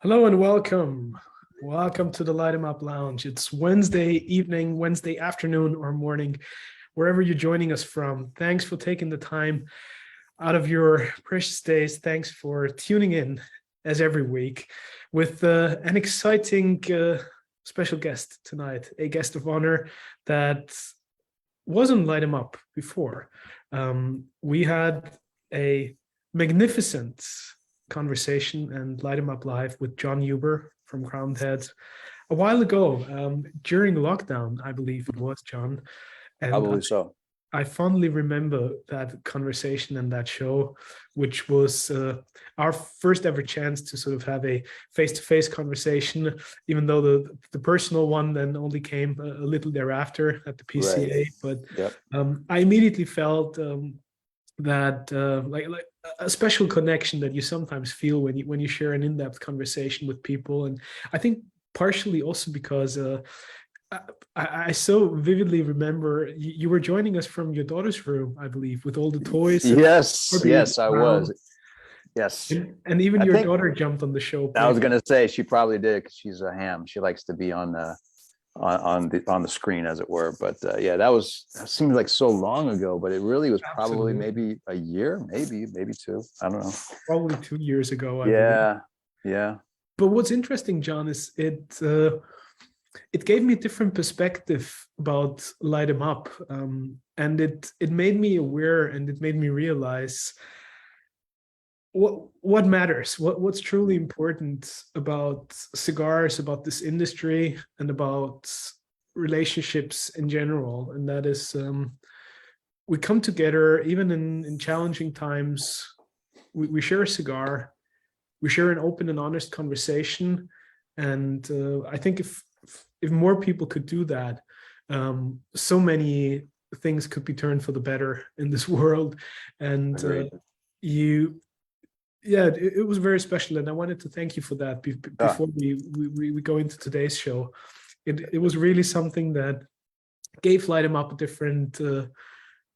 Hello and welcome. Welcome to the Light 'em Up Lounge. It's Wednesday evening, Wednesday afternoon or morning, wherever you're joining us from. Thanks for taking the time out of your precious days. Thanks for tuning in as every week with an exciting special guest tonight, a guest of honor that wasn't Light 'em Up before. We had a magnificent conversation and Light 'em Up Live with Jon Huber from Crowned Heads a while ago, during lockdown, I believe it was, Jon. I And believe so. I fondly remember that conversation and that show, which was our first ever chance to sort of have a face-to-face conversation, even though the personal one then only came a little thereafter at the PCA. Right. But Yep. I immediately felt that like a special connection that you sometimes feel when you share an in-depth conversation with people. And I think partially also because I so vividly remember you were joining us from your daughter's room, I believe, with all the toys. Yes, I was. Yes. And even I your think daughter jumped on the show. I was gonna say she probably did because she's a ham. She likes to be on the screen, as it were. But yeah, that seemed like so long ago, but it really was probably maybe a year, maybe two. I don't know. Probably 2 years ago. I Yeah, believe. yeah. But what's interesting, Jon, is it gave me a different perspective about Light 'em Up, and it made me aware, and it made me realize what matters, what's truly important about cigars, about this industry, and about relationships in general. And that is, we come together even in challenging times. We share a cigar, we share an open and honest conversation, and I think if more people could do that, so many things could be turned for the better in this world. And it was very special, and I wanted to thank you for that before we go into today's show. It was really something that gave Light 'em Up a different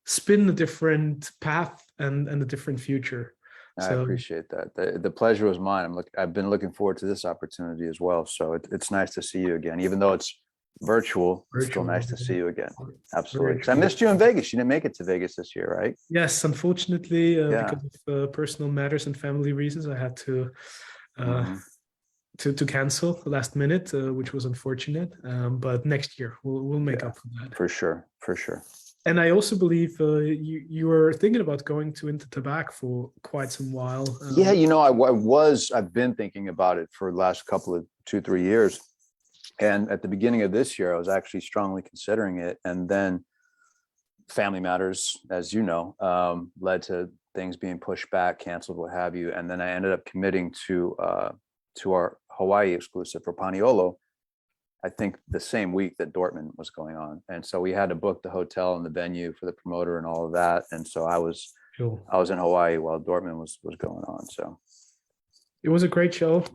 spin, a different path, and a different future. I appreciate that. The pleasure was mine. I've been looking forward to this opportunity as well. So it's nice to see you again, even though it's virtual. It's still nice to see you again. Absolutely. I missed you in Vegas. You didn't make it to Vegas this year, right? Yes, unfortunately, because of personal matters and family reasons, I had to cancel last minute, which was unfortunate. But next year we'll make up for that. For sure. And I also believe you were thinking about going into tobacco for quite some while. Yeah, I've been thinking about it for the last couple of 2-3 years. And at the beginning of this year, I was actually strongly considering it. And then family matters, as you know, led to things being pushed back, canceled, what have you. And then I ended up committing to our Hawaii exclusive for Paniolo, I think the same week that Dortmund was going on. And so we had to book the hotel and the venue for the promoter and all of that. And so I was in Hawaii while Dortmund was going on. So it was a great show.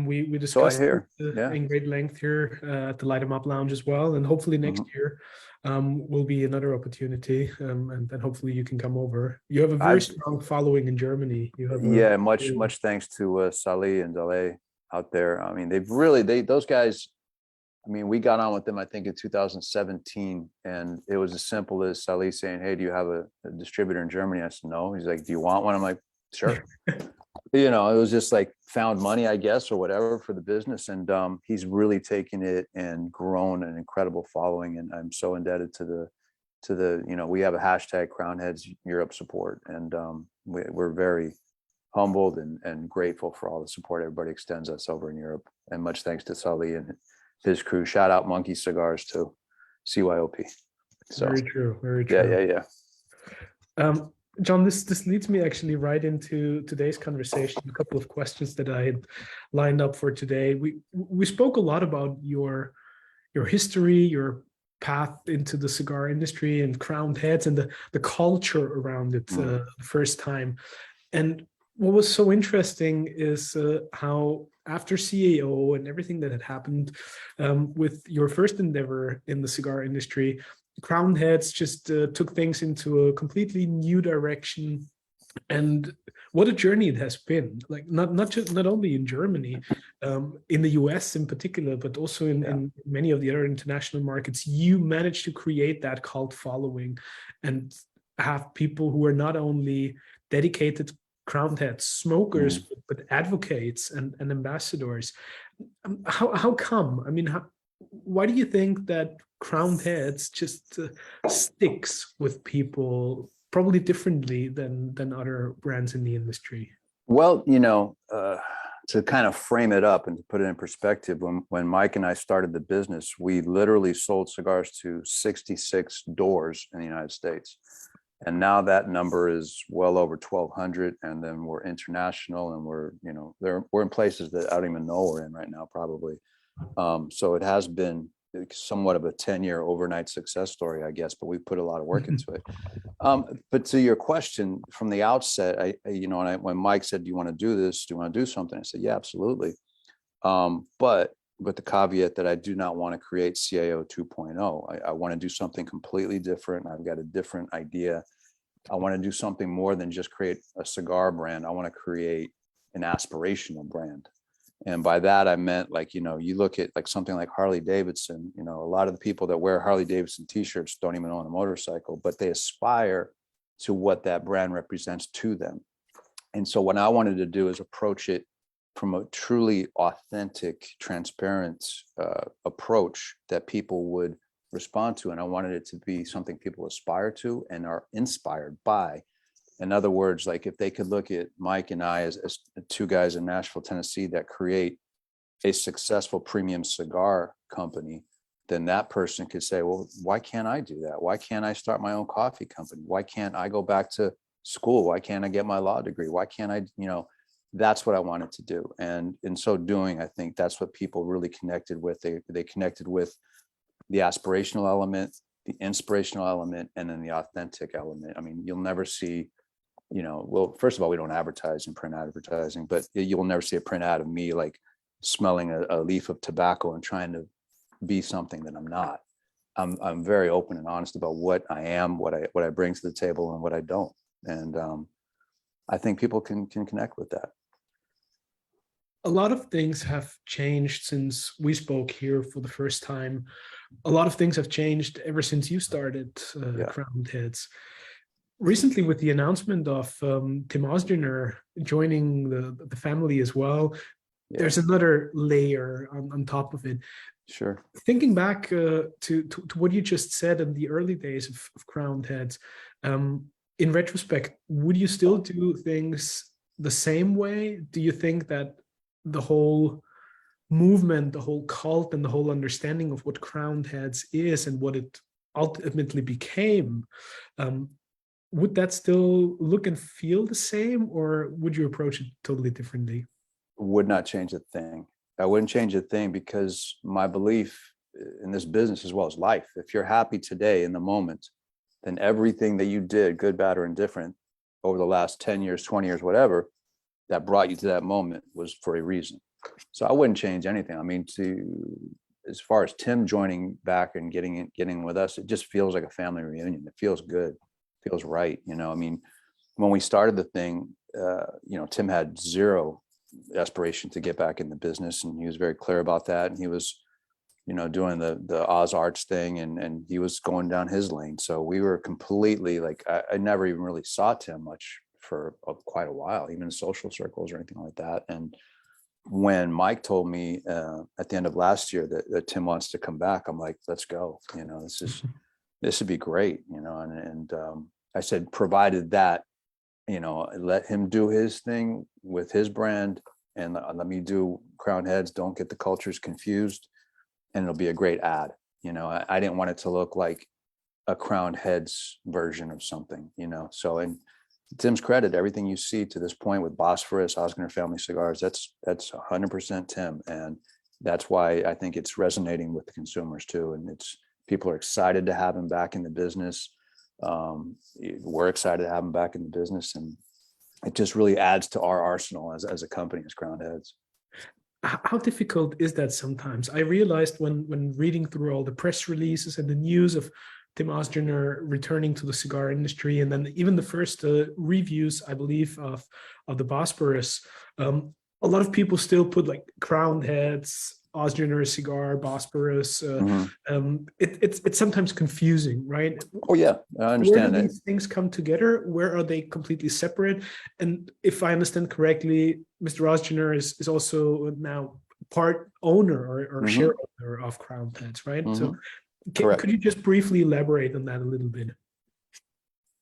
We discussed it in great length here at the Light 'em Up Lounge as well. And hopefully next year will be another opportunity. And then hopefully you can come over. You have a very strong following in Germany. Much thanks to Salih and Dale out there. I mean, those guys, I mean, we got on with them, I think, in 2017, and it was as simple as Salih saying, "Hey, do you have a distributor in Germany?" I said, "No." He's like, "Do you want one?" I'm like, "Sure." It was just like found money, I guess, or whatever for the business. And he's really taken it and grown an incredible following. And I'm so indebted to the we have a hashtag Crown Heads Europe support. And we're very humbled and grateful for all the support everybody extends us over in Europe. And much thanks to Salih and his crew. Shout out Monkey Cigars to CYOP. So very true. Yeah. Jon, this leads me actually right into today's conversation. A couple of questions that I had lined up for today. We spoke a lot about your history, your path into the cigar industry and Crowned Heads and the culture around it the first time. And what was so interesting is how after C.A.O. and everything that had happened with your first endeavor in the cigar industry, Crowned Heads just took things into a completely new direction. And what a journey it has been, like not only in Germany, in the US in particular, but also in many of the other international markets, you manage to create that cult following and have people who are not only dedicated crowned heads, smokers, but advocates and ambassadors. How come? I mean, why do you think that crowned heads just sticks with people probably differently than other brands in the industry? Well, to kind of frame it up and to put it in perspective, when Mike and I started the business, we literally sold cigars to 66 doors in the United States. And now that number is well over 1,200. And then we're international, and we're in places that I don't even know we're in right now, probably. So it has been somewhat of a 10-year overnight success story, I guess, but we put a lot of work into it. But to your question, from the outset, when Mike said, "Do you want to do this? Do you want to do something?" I said, "Yeah, absolutely." But with the caveat that I do not want to create C.A.O 2.0. I want to do something completely different. I've got a different idea. I want to do something more than just create a cigar brand. I want to create an aspirational brand. And by that, I meant, like, you look at like something like Harley-Davidson, a lot of the people that wear Harley-Davidson t-shirts don't even own a motorcycle, but they aspire to what that brand represents to them. And so what I wanted to do is approach it from a truly authentic, transparent approach that people would respond to. And I wanted it to be something people aspire to and are inspired by. In other words, like if they could look at Mike and I as two guys in Nashville, Tennessee, that create a successful premium cigar company, then that person could say, well, why can't I do that? Why can't I start my own coffee company? Why can't I go back to school? Why can't I get my law degree? Why can't I, that's what I wanted to do. And in so doing, I think that's what people really connected with. They connected with the aspirational element, the inspirational element, and then the authentic element. I mean, you'll never see, well, first of all, we don't advertise in print advertising, but you'll never see a print ad of me like smelling a leaf of tobacco and trying to be something that I'm not. I'm very open and honest about what I am, what I bring to the table, and what I don't. And I think people can connect with that. A lot of things have changed since we spoke here for the first time. A lot of things have changed ever since you started Crowned Heads. Recently, with the announcement of Tim Ozgener joining the family as well, there's another layer on top of it. Sure. Thinking back to what you just said in the early days of Crowned Heads, in retrospect, would you still do things the same way? Do you think that the whole movement, the whole cult, and the whole understanding of what Crowned Heads is and what it ultimately became, would that still look and feel the same, or would you approach it totally differently? Would not change a thing. I wouldn't change a thing, because my belief in this business, as well as life, if you're happy today in the moment, then everything that you did, good, bad, or indifferent, over the last 10 years, 20 years, whatever, that brought you to that moment was for a reason. So I wouldn't change anything. I mean, as far as Tim joining back and getting with us, it just feels like a family reunion. It feels good, feels right. I mean, when we started the thing, Tim had zero aspiration to get back in the business, and he was very clear about that. And he was, doing the Oz Arts thing, and he was going down his lane. So we were completely like, I never even really saw Tim much for quite a while, even in social circles or anything like that. And when Mike told me at the end of last year that Tim wants to come back, I'm like, let's go. This would be great. And I said, provided that, let him do his thing with his brand, and let me do Crowned Heads. Don't get the cultures confused, and it'll be a great ad. I didn't want it to look like a Crowned Heads version of something. So, and Tim's credit, everything you see to this point with Bosphorus, Ozgener Family Cigars, that's 100% Tim, and that's why I think it's resonating with the consumers too. And people are excited to have him back in the business. We're excited to have him back in the business, and it just really adds to our arsenal as a company, as Crowned Heads. How difficult is that sometimes? I realized when reading through all the press releases and the news of Tim Ozgener returning to the cigar industry, and then even the first reviews, I believe, of the Bosporus, a lot of people still put like crowned heads, Ozgener cigar, Bosporus. Mhm. It's sometimes confusing, right? Oh yeah, I Where do understand that. these things come together? Where are they completely separate? And if I understand correctly, Mr. Ozgener is also now part owner or Hmm. shareholder of Crowned Heads, right? So Hmm. Correct. could you just briefly elaborate on that a little bit?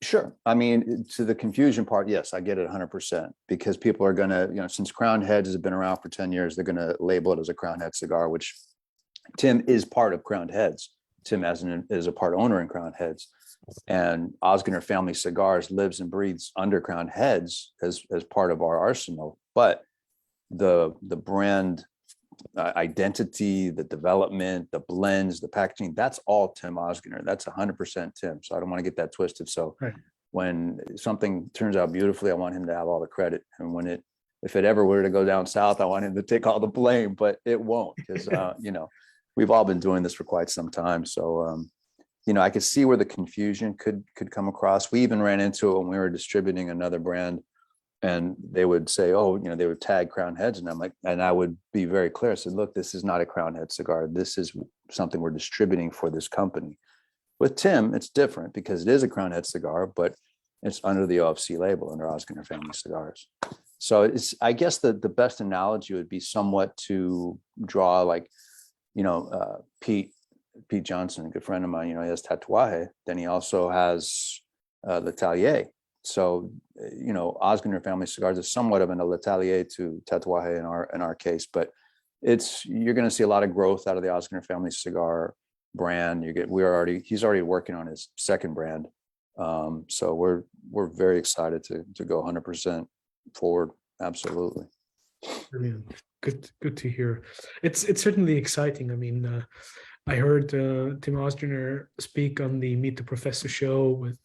Sure. I mean, to the confusion part, yes, I get it 100% because people are going to, since Crown Heads has been around for 10 years, they're going to label it as a Crown Head cigar, which Tim is part of Crown Heads. Tim is a part owner in Crown Heads. And Ozgener Family Cigars lives and breathes under Crown Heads as part of our arsenal. But the brand identity, the development, the blends, the packaging, that's all Tim Ozgener. That's 100% Tim. So I don't want to get that twisted. So Right. when something turns out beautifully, I want him to have all the credit. And if it ever were to go down south, I want him to take all the blame, but it won't because, we've all been doing this for quite some time. So, I could see where the confusion could come across. We even ran into it when we were distributing another brand and they would say, oh, they would tag Crown Heads. And I'm like, and I would be very clear. I said, look, this is not a Crown Head cigar. This is something we're distributing for this company. With Tim, it's different because it is a Crown Head cigar, but it's under the OFC label under Ozgener Family Cigars. So I guess the best analogy would be somewhat to draw like, Pete Johnson, a good friend of mine, he has Tatuaje. Then he also has L'Atelier. So, Ozgener Family Cigars is somewhat of an L'Atelier to Tatuaje in our case, but you're going to see a lot of growth out of the Ozgener Family Cigar brand. He's already working on his second brand. So we're very excited to go 100% forward. Absolutely. Brilliant. Good to hear. It's certainly exciting. I mean, I heard Tim Ozgener speak on the Meet the Professor show with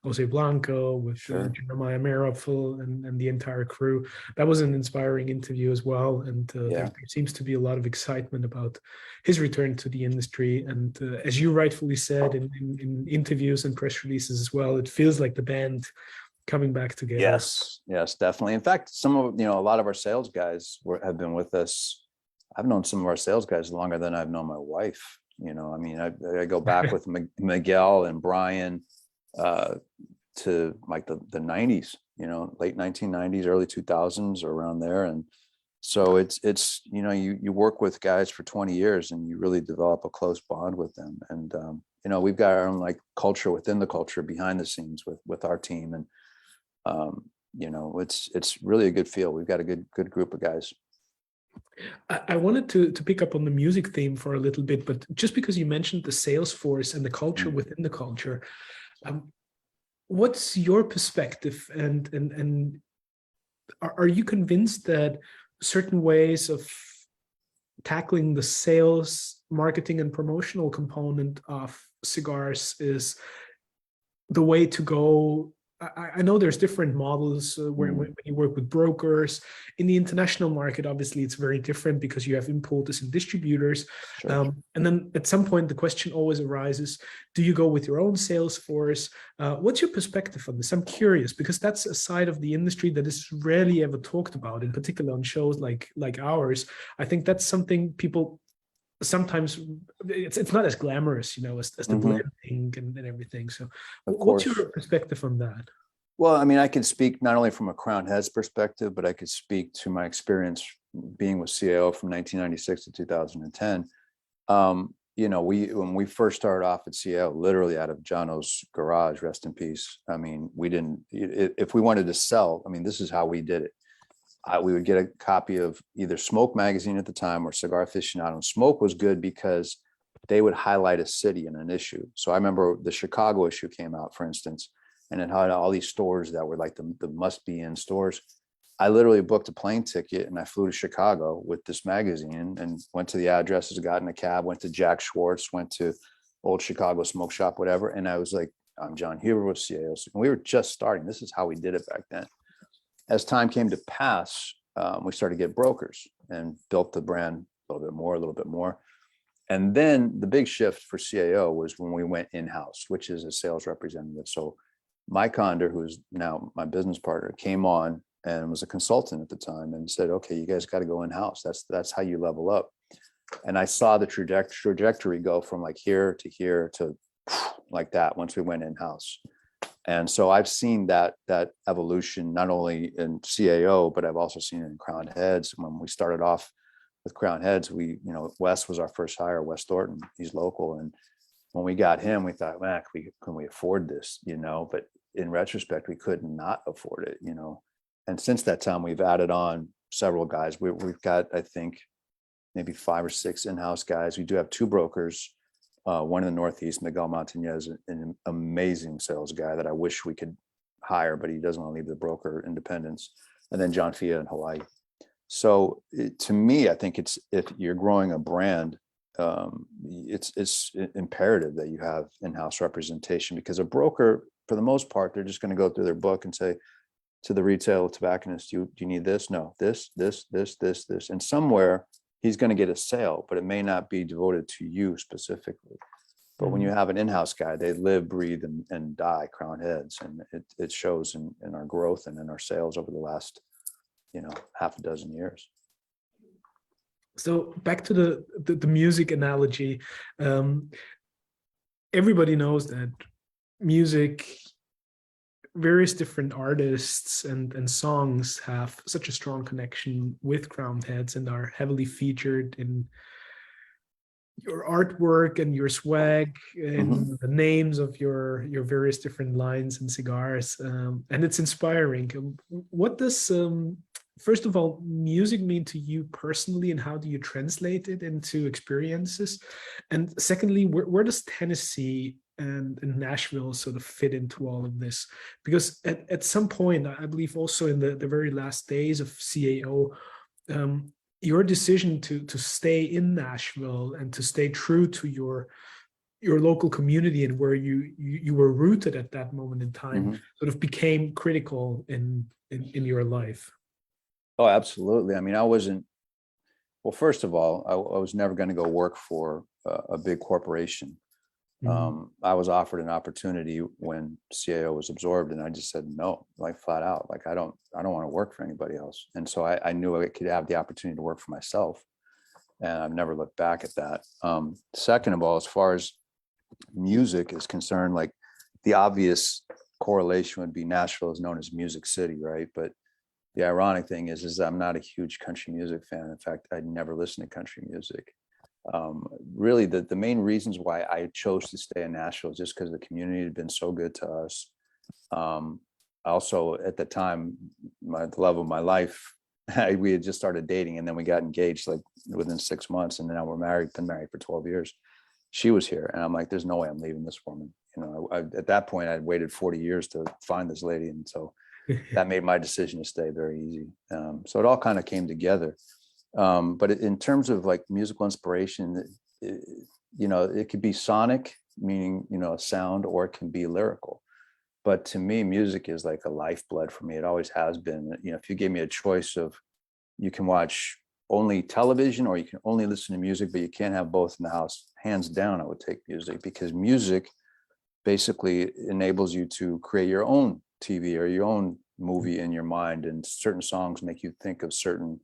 Jose Blanco, with Sure. Jeremiah Marapfel, and the entire crew. That was an inspiring interview as well. And there seems to be a lot of excitement about his return to the industry. And as you rightfully said in interviews and press releases as well, it feels like the band coming back together. Yes, definitely. In fact, a lot of our sales guys have been with us. I've known some of our sales guys longer than I've known my wife. I go back with Miguel and Brian to like the 90s, late 1990s, early 2000s, or around there. And so it's you work with guys for 20 years and you really develop a close bond with them. And we've got our own like culture within the culture behind the scenes with our team. And it's really a good feel. We've got a good group of guys. I wanted to pick up on the music theme for a little bit, but just because you mentioned the sales force and the culture within the culture, what's your perspective? And are you convinced that certain ways of tackling the sales, marketing, and promotional component of cigars is the way to go? I know there's different models when you work with brokers. In the international market, obviously, it's very different because you have importers and distributors. Sure. And then at some point, the question always arises, do you go with your own sales force? What's your perspective on this? I'm curious because that's a side of the industry that is rarely ever talked about, in particular on shows like ours. I think that's something people sometimes it's not as glamorous, as the blending and everything. So what's your perspective on that? Well, I mean, I can speak not only from a Crown Heads perspective, but I could speak to my experience being with C.A.O. from 1996 to 2010. When we first started off at C.A.O., literally out of Jono's garage, rest in peace. I mean, if we wanted to sell, I mean, this is how we did it. We would get a copy of either Smoke magazine at the time or Cigar Aficionado. Smoke was good because they would highlight a city in an issue. So I remember the Chicago issue came out, for instance, and it had all these stores that were like the must-be-in stores. I literally booked a plane ticket and I flew to Chicago with this magazine and went to the addresses, got in a cab, went to Jack Schwartz, went to Old Chicago Smoke Shop, whatever. And I was like, I'm Jon Huber with C.A.O. And we were just starting. This is how we did it back then. As time came to pass, we started to get brokers and built the brand a little bit more. And then the big shift for C.A.O. was when we went in-house, which is a sales representative. So Mike Conder, who's now my business partner, came on and was a consultant at the time, and said, okay, you guys got to go in-house. That's how you level up. And I saw the trajectory go from like here to like that once we went in-house. And so I've seen that evolution, not only in C.A.O, but I've also seen it in Crowned Heads. When we started off with Crowned Heads, Wes was our first hire, Wes Thornton. He's local. And when we got him, we thought, man, can we afford this? But in retrospect, we could not afford it, And since that time, we've added on several guys. We've got, I think, maybe 5 or 6 in-house guys. We do have 2 brokers. One in the Northeast, Miguel Montañez, an amazing sales guy that I wish we could hire, but he doesn't want to leave the broker independence. And then John Fia in Hawaii. So to me, I think if you're growing a brand, it's imperative that you have in-house representation, because a broker, for the most part, they're just going to go through their book and say to the retail tobacconist, do you need this? No, this. And somewhere he's going to get a sale, but it may not be devoted to you specifically. But when you have an in-house guy, they live, breathe, and die Crowned Heads. And it shows in our growth and in our sales over the last, half a dozen years. So back to the music analogy. Everybody knows that music, various different artists and songs have such a strong connection with Crowned Heads and are heavily featured in your artwork and your swag and the names of your various different lines and cigars. And it's inspiring. What does, first of all, music mean to you personally, and how do you translate it into experiences? And secondly, where does Tennessee and Nashville sort of fit into all of this? Because at some point, I believe also in the very last days of C.A.O, your decision to stay in Nashville and to stay true to your local community and where you were rooted at that moment in time sort of became critical in your life. Oh, absolutely. I mean, well, first of all, I was never going to go work for a big corporation. I was offered an opportunity when C.A.O was absorbed, and I just said no, like flat out. Like I don't want to work for anybody else. And so I knew I could have the opportunity to work for myself, and I've never looked back at that. Second of all, as far as music is concerned, like the obvious correlation would be Nashville is known as Music City, right? But the ironic thing is I'm not a huge country music fan. In fact, I never listen to country music. Really, the main reasons why I chose to stay in Nashville is just because the community had been so good to us. Also, at the time, the love of my life, we had just started dating, and then we got engaged like within 6 months, and now we're married. Been married for 12 years. She was here, and I'm like, "There's no way I'm leaving this woman." At that point, I'd waited 40 years to find this lady, and so that made my decision to stay very easy. So it all kind of came together. But in terms of like musical inspiration, it could be sonic, meaning, a sound, or it can be lyrical. But to me, music is like a lifeblood for me. It always has been. If you gave me a choice of, you can watch only television or you can only listen to music, but you can't have both in the house, hands down, I would take music, because music basically enables you to create your own TV or your own movie in your mind, and certain songs make you think of certain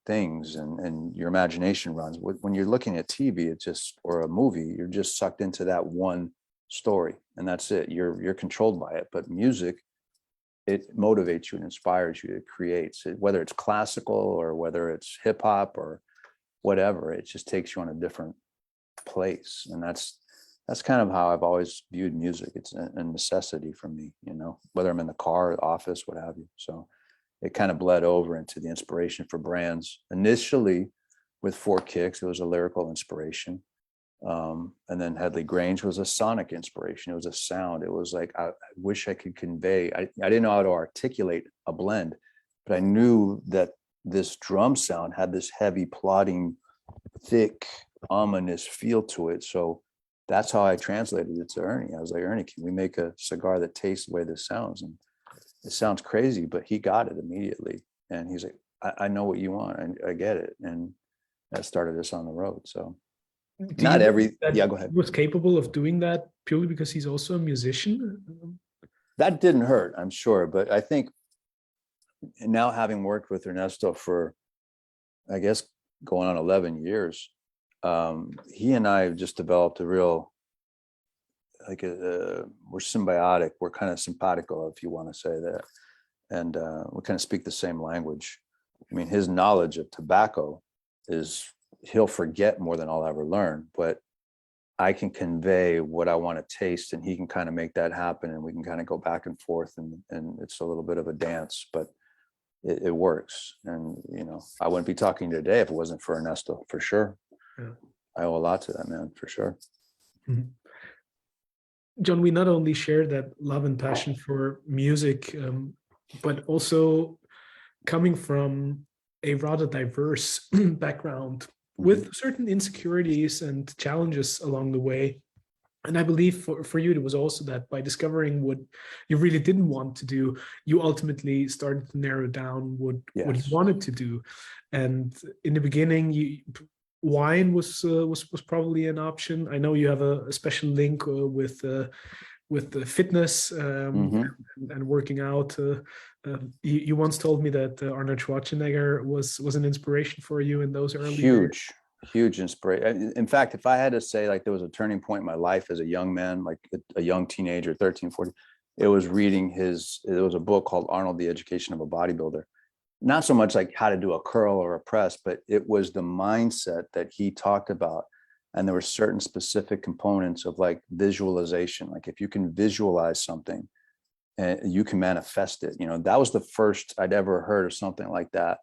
things, and your imagination runs. When you're looking at TV, or a movie, you're just sucked into that one story, and that's it. You're controlled by it. But music, it motivates you and inspires you. It creates it, whether it's classical or whether it's hip hop or whatever. It just takes you on a different place, and that's kind of how I've always viewed music. It's a necessity for me, whether I'm in the car, office, what have you. So it kind of bled over into the inspiration for brands. Initially with Four Kicks, it was a lyrical inspiration. And then Headley Grange was a sonic inspiration. It was a sound. It was like, I wish I could convey. I didn't know how to articulate a blend, but I knew that this drum sound had this heavy, plodding, thick, ominous feel to it. So that's how I translated it to Ernie. I was like, Ernie, can we make a cigar that tastes the way this sounds? And it sounds crazy, but he got it immediately. And he's like, I know what you want. I get it. And that started us on the road. So go ahead. He was capable of doing that purely because he's also a musician? That didn't hurt, I'm sure. But I think now having worked with Ernesto for, I guess, going on 11 years, he and I have just developed a real, we're symbiotic. We're kind of simpatico, if you want to say that. And we kind of speak the same language. I mean, his knowledge of tobacco is, he'll forget more than I'll ever learn, but I can convey what I want to taste, and he can kind of make that happen, and we can kind of go back and forth, and it's a little bit of a dance, but it works. And, you know, I wouldn't be talking today if it wasn't for Ernesto, for sure. Yeah. I owe a lot to that man, for sure. Mm-hmm. Jon, we not only share that love and passion for music, but also coming from a rather diverse background with certain insecurities and challenges along the way. And I believe for you, it was also that by discovering what you really didn't want to do, you ultimately started to narrow down what you wanted to do. And in the beginning, wine was probably an option. I know you have a special link with the fitness and working out. You once told me that Arnold Schwarzenegger was an inspiration for you in those early years. Huge inspiration. In fact, if I had to say, like, there was a turning point in my life as a young man, like a young teenager, 13, 14, it was reading there was a book called Arnold, The Education of a Bodybuilder. Not so much like how to do a curl or a press, but it was the mindset that he talked about. And there were certain specific components of like visualization. Like if you can visualize something and you can manifest it, you know, that was the first I'd ever heard of something like that.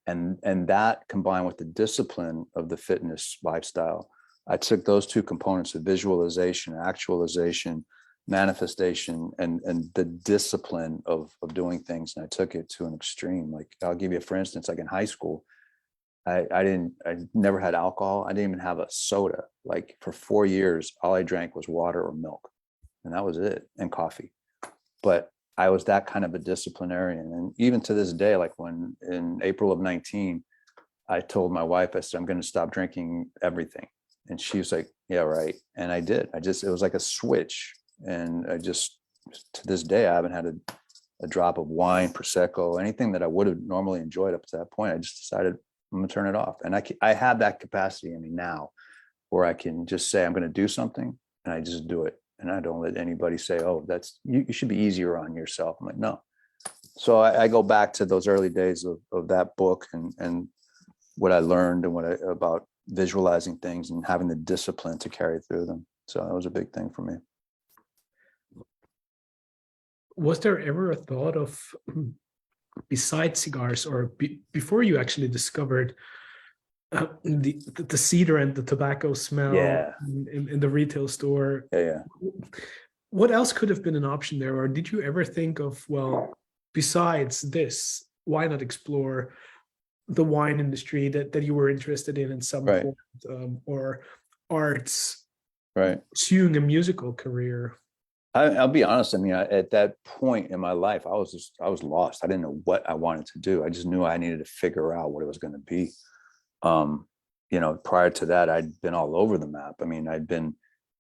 And that combined with the discipline of the fitness lifestyle, I took those two components of visualization, actualization, manifestation, and the discipline of doing things, and I took it to an extreme. Like, I'll give you, for instance, like in high school, I never had alcohol. I didn't even have a soda. Like for 4 years, all I drank was water or milk, and that was it, and coffee. But I was that kind of a disciplinarian. And even to this day, like when in April of 19, I told my wife, I said, I'm going to stop drinking everything. And she was like, yeah, right. And I did. It was like a switch. And to this day, I haven't had a drop of wine, Prosecco, anything that I would have normally enjoyed up to that point. I just decided I'm going to turn it off. And I have that capacity in me now where I can just say, I'm going to do something, and I just do it. And I don't let anybody say, oh, you should be easier on yourself. I'm like, no. So I go back to those early days of that book and what I learned and about visualizing things and having the discipline to carry through them. So that was a big thing for me. Was there ever a thought of, besides cigars, or before you actually discovered the cedar and the tobacco smell in the retail store? Yeah. What else could have been an option there? Or did you ever think of, well, besides this, why not explore the wine industry that you were interested in some point, or arts, pursuing a musical career? I'll be honest. I mean, at that point in my life, I was lost. I didn't know what I wanted to do. I just knew I needed to figure out what it was going to be. You know, prior to that, I'd been all over the map. I mean, I'd been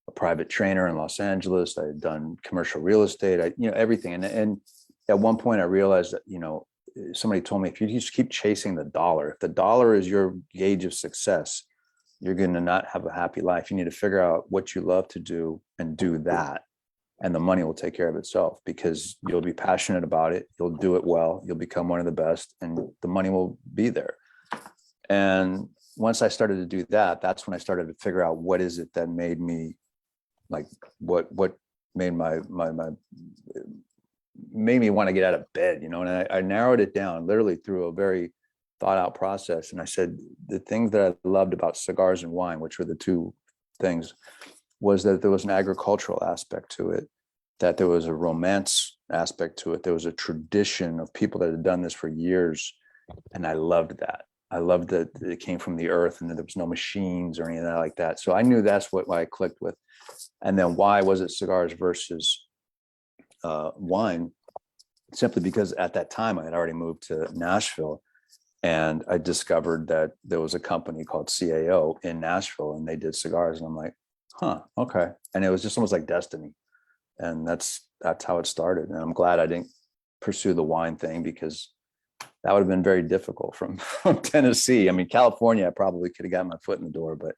a private trainer in Los Angeles. I had done commercial real estate, everything. And at one point I realized that, you know, somebody told me, if you just keep chasing the dollar, if the dollar is your gauge of success, you're going to not have a happy life. You need to figure out what you love to do and do that. And the money will take care of itself, because you'll be passionate about it. You'll do it well. You'll become one of the best, and the money will be there. And once I started to do that, that's when I started to figure out what is it that made me, like, what made made me want to get out of bed, you know. And I narrowed it down literally through a very thought out process. And I said, the things that I loved about cigars and wine, which were the two things, was that there was an agricultural aspect to it, that there was a romance aspect to it. There was a tradition of people that had done this for years. And I loved that. I loved that it came from the earth and that there was no machines or anything like that. So I knew that's what I clicked with. And then why was it cigars versus wine? Simply because at that time I had already moved to Nashville, and I discovered that there was a company called C.A.O. in Nashville, and they did cigars. And I'm like, huh, okay. And it was just almost like destiny. And that's how it started. And I'm glad I didn't pursue the wine thing, because that would have been very difficult from Tennessee. I mean, California, I probably could have got my foot in the door, but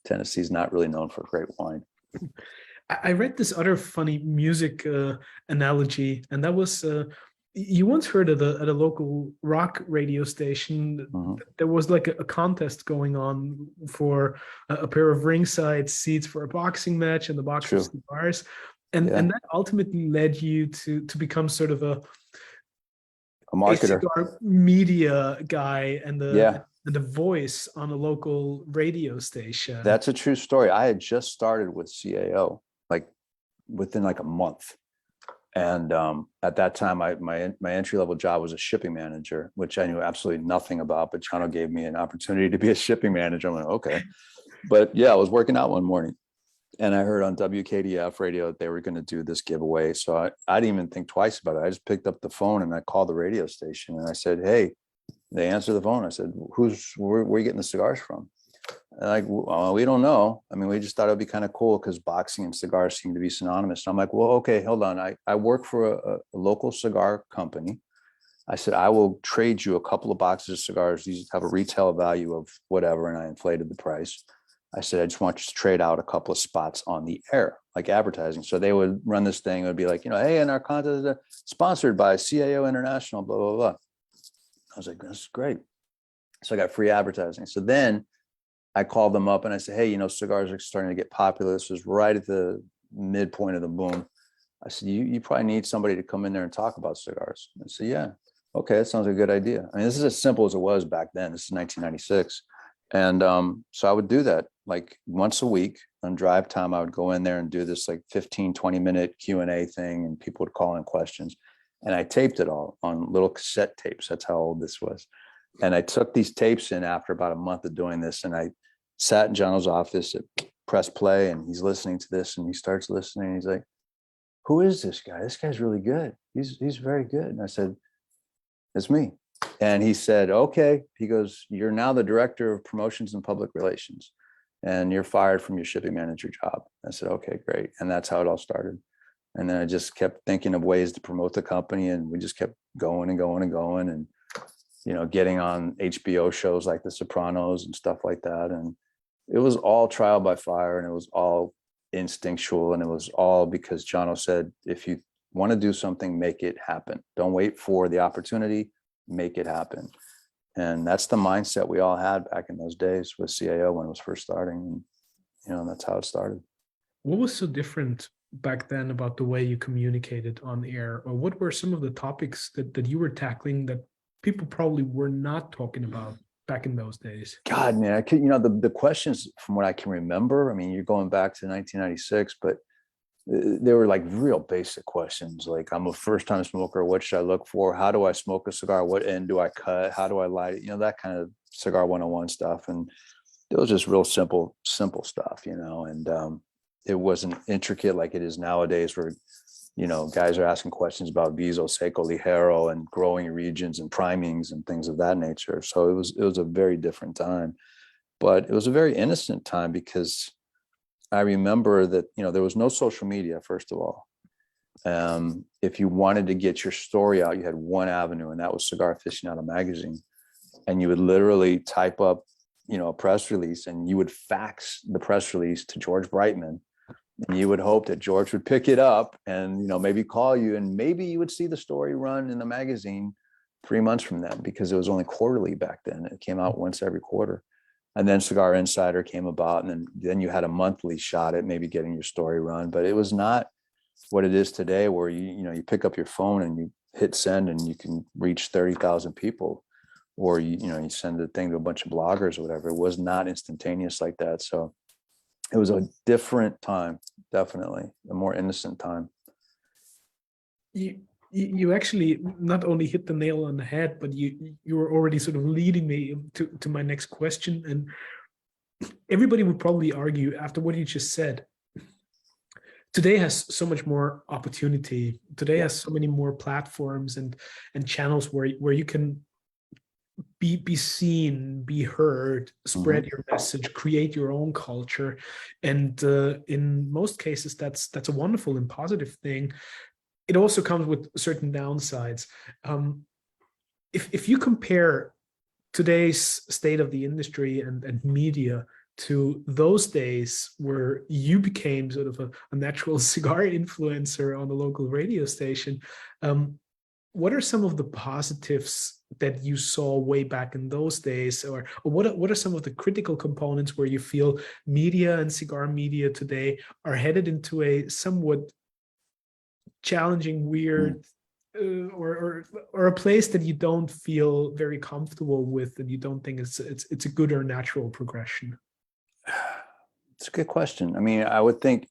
Tennessee's not really known for great wine. I read this other funny music analogy, and that was you once heard at a local rock radio station, there was like a contest going on for a pair of ringside seats for a boxing match and the box of cigars. And that ultimately led you to become sort of a marketer, cigar media guy and the voice on a local radio station. That's a true story. I had just started with C.A.O. like within like a month. And at that time, my entry-level job was a shipping manager, which I knew absolutely nothing about, but Chano gave me an opportunity to be a shipping manager. I'm like, okay. But yeah, I was working out one morning and I heard on WKDF radio that they were going to do this giveaway. So I didn't even think twice about it. I just picked up the phone and I called the radio station and I said, hey, they answered the phone. I said, where are you getting the cigars from? And like, well, we don't know. I mean, we just thought it'd be kind of cool because boxing and cigars seem to be synonymous. And I'm like, well, okay, hold on. I work for a local cigar company. I said, I will trade you a couple of boxes of cigars. These have a retail value of whatever. And I inflated the price. I said, I just want you to trade out a couple of spots on the air, like advertising. So they would run this thing. It would be like, hey, and our content is sponsored by C.A.O. International, blah, blah, blah. I was like, that's great. So I got free advertising. So then I called them up and I said, hey, cigars are starting to get popular. This was right at the midpoint of the boom. I said, you probably need somebody to come in there and talk about cigars. I said, yeah, okay, that sounds like a good idea. I mean, this is as simple as it was back then. This is 1996. And so I would do that like once a week on drive time. I would go in there and do this like 15, 20-minute Q&A thing, and people would call in questions. And I taped it all on little cassette tapes. That's how old this was. And I took these tapes in after about a month of doing this. And I sat in John's office at press play, and he's listening to this, and he starts listening. And he's like, who is this guy? This guy's really good. He's very good. And I said, it's me. And he said, okay. He goes, you're now the director of promotions and public relations, and you're fired from your shipping manager job. I said, okay, great. And that's how it all started. And then I just kept thinking of ways to promote the company, and we just kept going and going and going, and getting on HBO shows like The Sopranos and stuff like that. And it was all trial by fire, and it was all instinctual, and it was all because Jono said, if you want to do something, make it happen. Don't wait for the opportunity, make it happen. And that's the mindset we all had back in those days with C.A.O. when it was first starting. And that's how it started. What was so different back then about the way you communicated on air? Or what were some of the topics that you were tackling that people probably were not talking about back in those days? God, man, the questions from what I can remember, I mean, you're going back to 1996, but they were like real basic questions. Like, I'm a first time smoker. What should I look for? How do I smoke a cigar? What end do I cut? How do I light it? That kind of cigar 101 stuff. And it was just real simple stuff, and it wasn't intricate like it is nowadays where, guys are asking questions about Viso, Seco, Ligero, and growing regions and primings and things of that nature. So it was a very different time, but it was a very innocent time because I remember that, there was no social media, first of all. If you wanted to get your story out, you had one avenue, and that was Cigar Aficionado magazine. And you would literally type up, a press release, and you would fax the press release to George Brightman. And you would hope that George would pick it up and, maybe call you, and maybe you would see the story run in the magazine 3 months from then, because it was only quarterly back then. It came out once every quarter. And then Cigar Insider came about, and then you had a monthly shot at maybe getting your story run. But it was not what it is today, where you pick up your phone and you hit send and you can reach 30,000 people, or you send the thing to a bunch of bloggers or whatever. It was not instantaneous like that. So it was a different time, definitely a more innocent time. You actually not only hit the nail on the head, but you were already sort of leading me to my next question. And everybody would probably argue after what you just said, today has so much more opportunity. Today has so many more platforms and channels where you can be seen, be heard, spread your message, create your own culture. And in most cases, that's a wonderful and positive thing. It also comes with certain downsides. if you compare today's state of the industry and media to those days where you became sort of a natural cigar influencer on a local radio station, what are some of the positives that you saw way back in those days, or what are some of the critical components where you feel media and cigar media today are headed into a somewhat challenging, weird, or a place that you don't feel very comfortable with, and you don't think it's a good or natural progression? It's a good question. I mean, I would think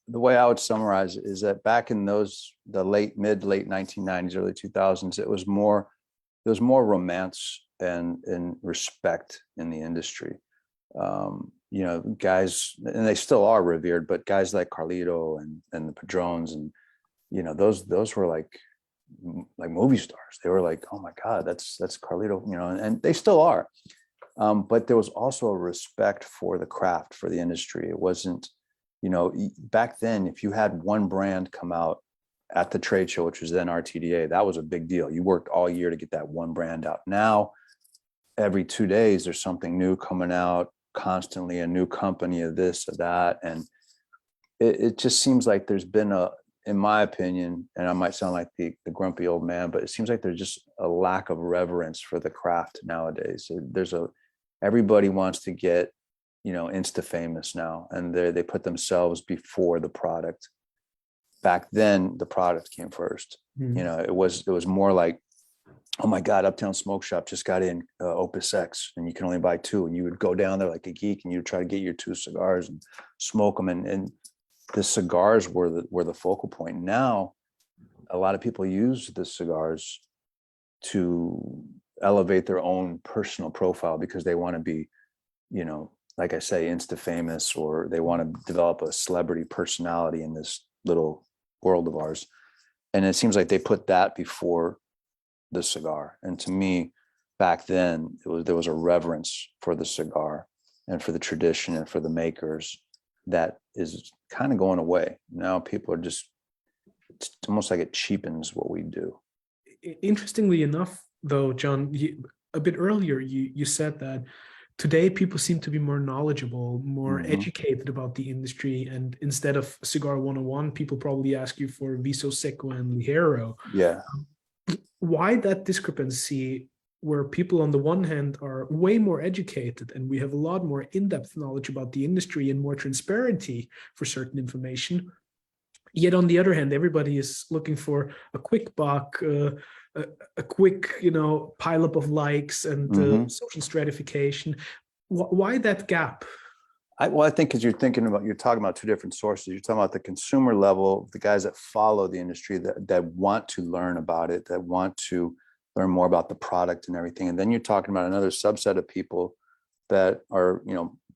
the way I would summarize it is that back in the late 1990s, early 2000s, there was more romance and respect in the industry. Guys, and they still are revered, but guys like Carlito and the Padrones, and those were like movie stars. They were like, oh my God, that's Carlito, and they still are. But there was also a respect for the craft, for the industry. It wasn't, back then, if you had one brand come out at the trade show, which was then RTDA, that was a big deal. You worked all year to get that one brand out. Now, every 2 days, there's something new coming out, constantly a new company of this, of that. And it just seems like there's been in my opinion, and I might sound like the grumpy old man, but it seems like there's just a lack of reverence for the craft nowadays. Everybody wants to get, insta famous now, and they put themselves before the product. Back then, the product came first. It was more like, oh my God, Uptown Smoke Shop just got in Opus X, and you can only buy 2, and you would go down there like a geek, and you would try to get your 2 cigars and smoke them, and the cigars were the focal point. Now, a lot of people use the cigars to elevate their own personal profile because they want to be, like I say, insta famous, or they want to develop a celebrity personality in this little world of ours. And it seems like they put that before the cigar. And to me, back then, there was a reverence for the cigar and for the tradition and for the makers that is kind of going away. Now people are it's almost like it cheapens what we do. Interestingly enough, though, Jon, a bit earlier, you said that today people seem to be more knowledgeable, more educated about the industry. And instead of Cigar 101, people probably ask you for Viso Seco and Ligero. Yeah. Why that discrepancy where people on the one hand are way more educated and we have a lot more in-depth knowledge about the industry and more transparency for certain information, yet on the other hand, everybody is looking for a quick buck, a quick, pile up of likes and social stratification. Why that gap? I think because you're talking about 2 different sources. You're talking about the consumer level, the guys that follow the industry, that want to learn about it, that want to learn more about the product and everything. And then you're talking about another subset of people that are,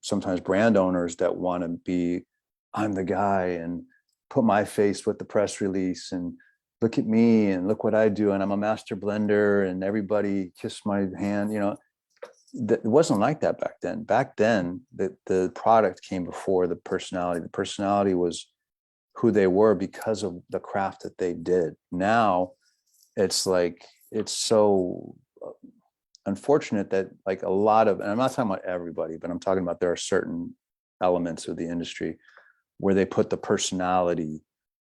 sometimes brand owners that want to be, I'm the guy, and put my face with the press release, and look at me and look what I do, and I'm a master blender, and everybody kiss my hand. It wasn't like that back then. Back then, the product came before the personality. The personality was who they were because of the craft that they did. Now, it's like, it's so unfortunate that like a lot of, and I'm not talking about everybody, but I'm talking about there are certain elements of the industry where they put the personality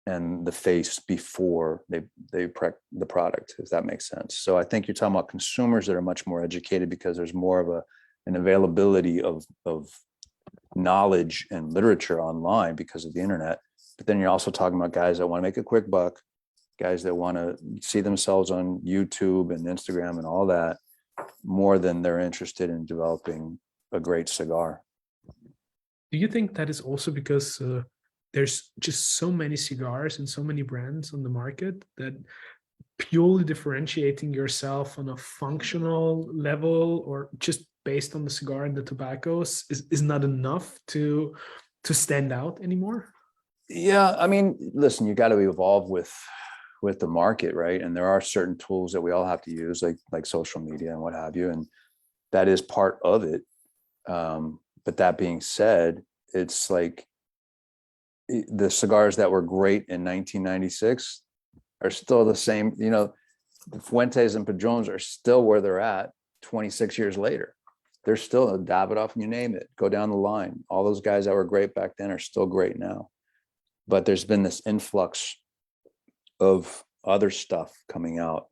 and the face before they prep the product, if that makes sense. So I think you're talking about consumers that are much more educated because there's more of an availability of knowledge and literature online because of the internet. But then you're also talking about guys that want to make a quick buck, guys that want to see themselves on YouTube and Instagram and all that, more than they're interested in developing a great cigar. Do you think that is also because there's just so many cigars and so many brands on the market that purely differentiating yourself on a functional level or just based on the cigar and the tobaccos is not enough to stand out anymore? Yeah, I mean, listen, you got to evolve with the market, right? And there are certain tools that we all have to use, like social media and what have you, and that is part of it. But that being said, it's like the cigars that were great in 1996 are still the same. the Fuentes and Padrones are still where they're at 26 years later. They're still a Davidoff, and you name it, go down the line. All those guys that were great back then are still great now. But there's been this influx of other stuff coming out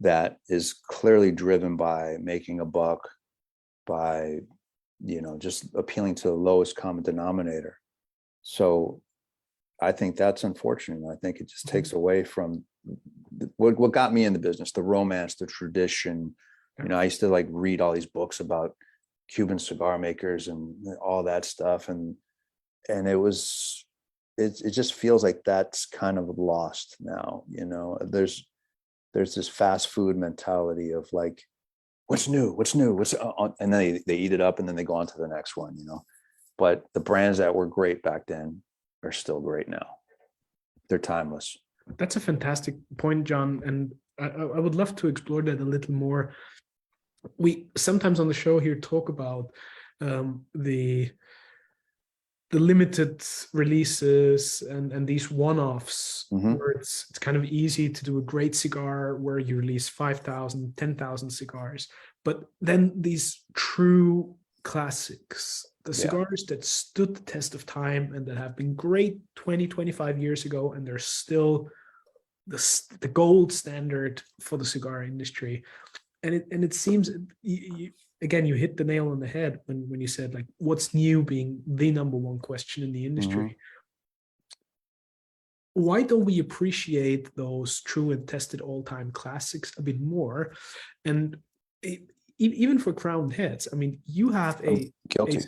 that is clearly driven by making a buck, by, just appealing to the lowest common denominator. So I think that's unfortunate. I think it just takes away from what got me in the business, the romance, the tradition. I used to read all these books about Cuban cigar makers and all that stuff. And it just feels like that's kind of lost now. There's this fast food mentality of what's new, and then they eat it up and then they go on to the next one, but the brands that were great back then are still great now. They're timeless. That's a fantastic point, John. And I would love to explore that a little more. We sometimes on the show here talk about the limited releases and these one-offs, where it's kind of easy to do a great cigar where you release 5,000, 10,000 cigars. But then these true classics, the cigars that stood the test of time and that have been great 20, 25 years ago, and they're still the gold standard for the cigar industry. And it seems, again, you hit the nail on the head when you said what's new being the number one question in the industry. Why don't we appreciate those true and tested all-time classics a bit more? And even for crowned heads, I mean, you have a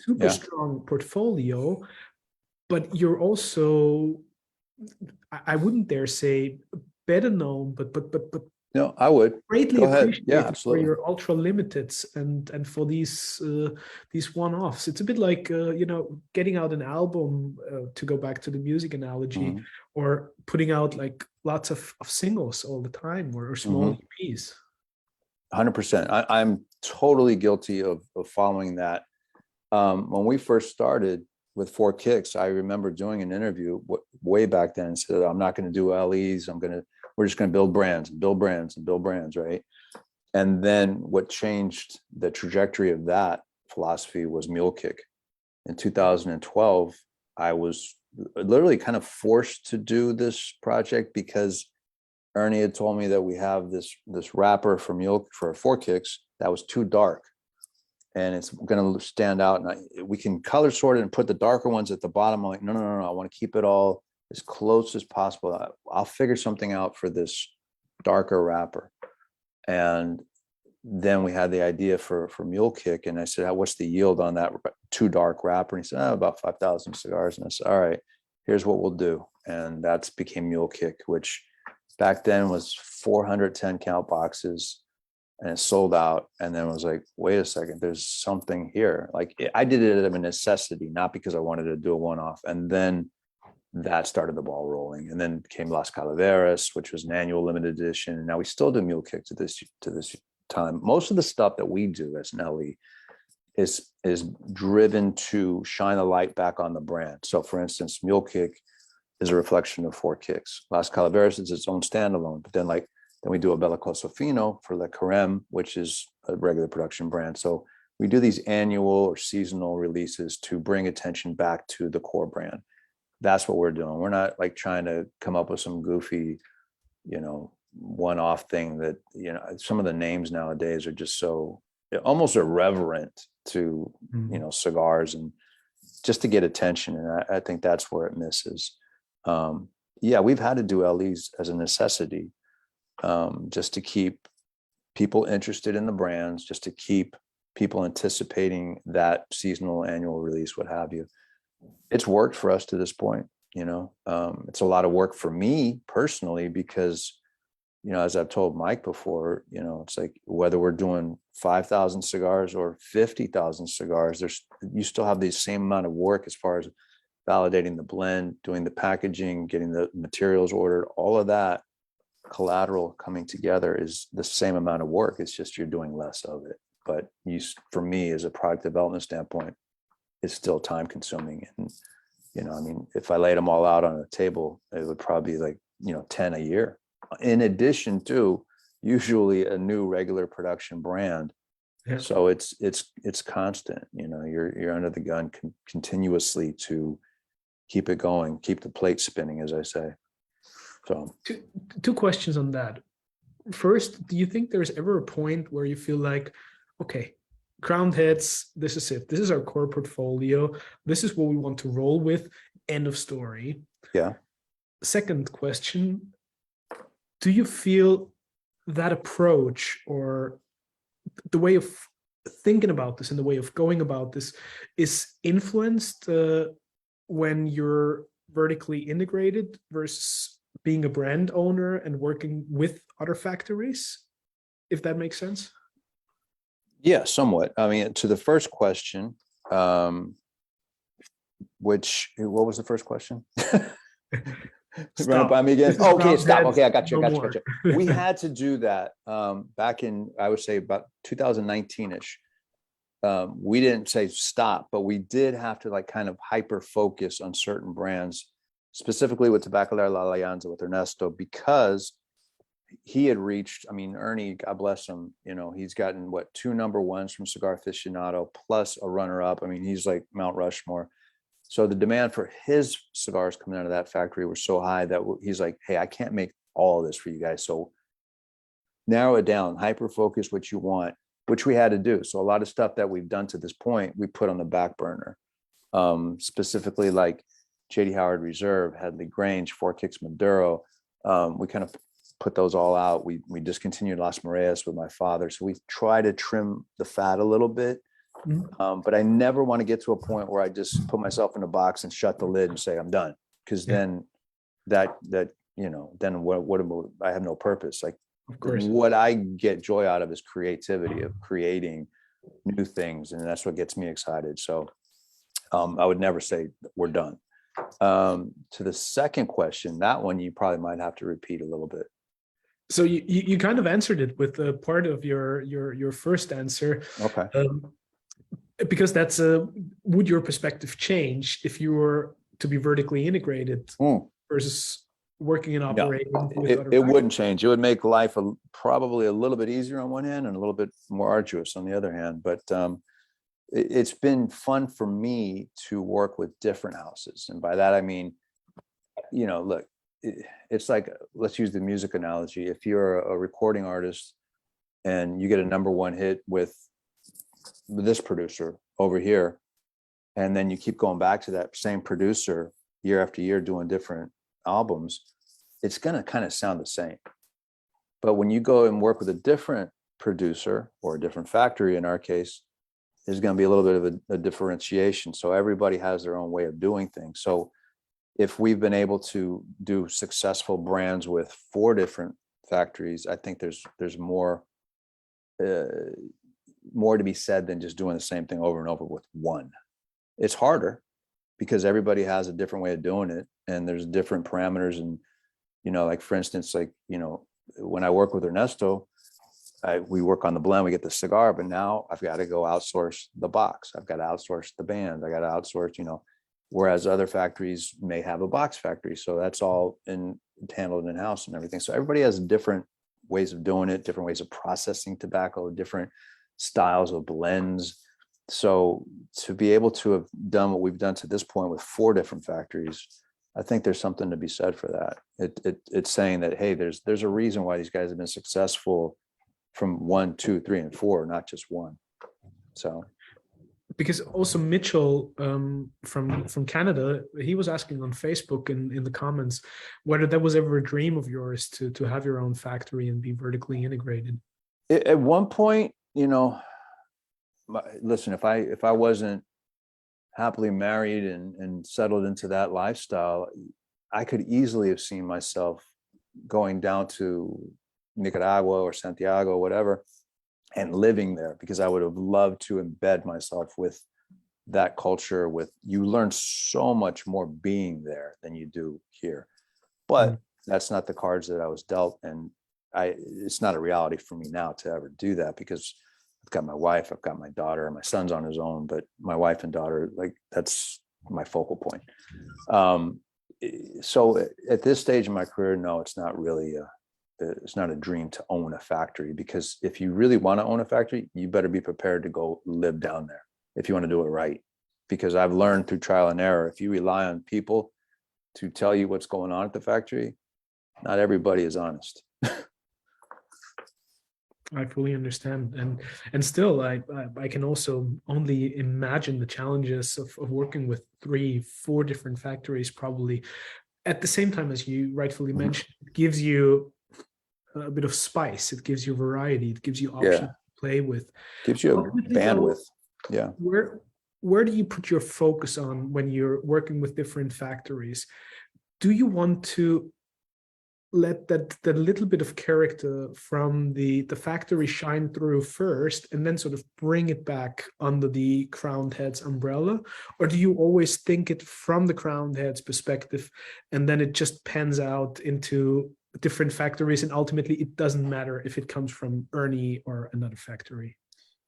super strong portfolio, but you're also, I wouldn't dare say better known, but no, I would greatly appreciate for absolutely. your ultra limiteds and for these one-offs. It's a bit like getting out an album, to go back to the music analogy, or putting out lots of singles all the time, or small EPs. 100%. I'm totally guilty of following that. When we first started with Four Kicks, I remember doing an interview way back then and said, I'm not going to do LEs. We're just going to build brands, right? And then what changed the trajectory of that philosophy was Mule Kick. In 2012, I was literally kind of forced to do this project because Ernie had told me that we have this wrapper for Four Kicks that was too dark, and it's going to stand out. And we can color sort it and put the darker ones at the bottom. I'm like, no. I want to keep it all as close as possible. I'll figure something out for this darker wrapper. And then we had the idea for Mule Kick, and I said, what's the yield on that too dark wrapper? And he said, about 5,000 cigars. And I said, all right, here's what we'll do. And that's became Mule Kick, which back then was 410 count boxes, and it sold out. And then I was like, wait a second, there's something here. I did it out of a necessity, not because I wanted to do a one-off. And then that started the ball rolling. And then came Las Calaveras, which was an annual limited edition. And now we still do Mule Kick to this time. Most of the stuff that we do as an LE is driven to shine a light back on the brand. So for instance, Mule Kick is a reflection of Four Kicks. Las Calaveras is its own standalone, but then we do a Bellicoso Fino for Le Carême, which is a regular production brand. So we do these annual or seasonal releases to bring attention back to the core brand. That's what we're doing. We're not trying to come up with some goofy, one-off thing that, some of the names nowadays are just so almost irreverent to, cigars, and just to get attention. And I think that's where it misses. We've had to do LEs as a necessity, just to keep people interested in the brands, just to keep people anticipating that seasonal annual release, what have you. It's worked for us to this point. It's a lot of work for me personally, because, as I've told Mike before, it's like whether we're doing 5,000 cigars or 50,000 cigars, you still have the same amount of work as far as validating the blend, doing the packaging, getting the materials ordered, all of that collateral coming together is the same amount of work. It's just you're doing less of it. But for me, as a product development standpoint, it's still time consuming. And, if I laid them all out on a table, it would probably be 10 a year. In addition to usually a new regular production brand. Yeah. So it's constant, you're under the gun continuously to keep it going, keep the plate spinning, as I say. So Two questions on that. First, do you think there's ever a point where you feel like, okay, crowned heads, this is it. This is our core portfolio. This is what we want to roll with. End of story. yeah. Second question, do you feel that approach or the way of thinking about this and the way of going about this is influenced when you're vertically integrated versus being a brand owner and working with other factories, if that makes sense? Yeah, somewhat. I mean, to the first question, what was the first question? Run it by me again. Oh, okay, stop. Okay, I got you. We had to do that back in, I would say, about 2019-ish. We didn't say stop, but we did have to like kind of hyper focus on certain brands, specifically with Tabacalera La Alianza with Ernesto, because he had reached, I mean, Ernie, God bless him, he's gotten 2 number ones from Cigar Aficionado plus a runner up. I mean, he's like Mount Rushmore. So the demand for his cigars coming out of that factory were so high that he's like, hey, I can't make all of this for you guys. So narrow it down, hyper focus what you want, which we had to do. So a lot of stuff that we've done to this point, we put on the back burner, specifically like J.D. Howard Reserve, Headley Grange, Four Kicks Maduro. We kind of put those all out. We discontinued Las Mareas with my father. So we try to trim the fat a little bit. Mm-hmm. But I never want to get to a point where I just put myself in a box and shut the lid and say I'm done, because then then what I have no purpose. Like, of course, what I get joy out of is creativity, of creating new things, and that's what gets me excited. So I would never say we're done. To the second question, that one you probably might have to repeat a little bit. So you kind of answered it with a part of your first answer. Okay. Because that's would your perspective change if you were to be vertically integrated versus working and operating? No, it wouldn't change. It would make life probably a little bit easier on one hand and a little bit more arduous on the other hand. But it's been fun for me to work with different houses. And by that, I mean, look, it's like, let's use the music analogy. If you're a recording artist and you get a number one hit with this producer over here, and then you keep going back to that same producer year after year doing different albums, it's going to kind of sound the same. But when you go and work with a different producer or a different factory, in our case, there's going to be a little bit of a differentiation. So everybody has their own way of doing things. So if we've been able to do successful brands with 4 different factories, I think there's more to be said than just doing the same thing over and over with one. It's harder because everybody has a different way of doing it, and there's different parameters. And like for instance, when I work with Ernesto, we work on the blend, we get the cigar, but now I've got to go outsource the box, I've got to outsource the band, I got to outsource, whereas other factories may have a box factory, so that's all handled in house and everything. So everybody has different ways of doing it, different ways of processing tobacco, different styles of blends. So to be able to have done what we've done to this point with 4 different factories, I think there's something to be said for that. It's saying that, hey, there's a reason why these guys have been successful from 1, 2, 3, and 4, not just one. So because also Mitchell from Canada, he was asking on Facebook in the comments whether that was ever a dream of yours to have your own factory and be vertically integrated. At one point, listen, if I wasn't happily married and settled into that lifestyle, I could easily have seen myself going down to Nicaragua or Santiago, whatever, and living there, because I would have loved to embed myself with that culture. You learn so much more being there than you do here, but that's not the cards that I was dealt, and it's not a reality for me now to ever do that, because I've got my wife, I've got my daughter, and my son's on his own, but my wife and daughter, that's my focal point. So at this stage in my career, no, it's not really it's not a dream to own a factory, because if you really want to own a factory, you better be prepared to go live down there if you want to do it right. Because I've learned through trial and error, if you rely on people to tell you what's going on at the factory, not everybody is honest. I fully understand, and still, I can also only imagine the challenges of working with 3-4 different factories, probably at the same time. As you rightfully mentioned, it gives you a bit of spice, it gives you variety, it gives you options to play with. Gives you a Ultimately, bandwidth. though, Yeah. Where do you put your focus on when you're working with different factories? Do you want to let that little bit of character from the factory shine through first, and then sort of bring it back under the crowned heads umbrella? Or do you always think it from the crowned heads perspective, and then it just pans out into different factories, and ultimately it doesn't matter if it comes from Ernie or another factory?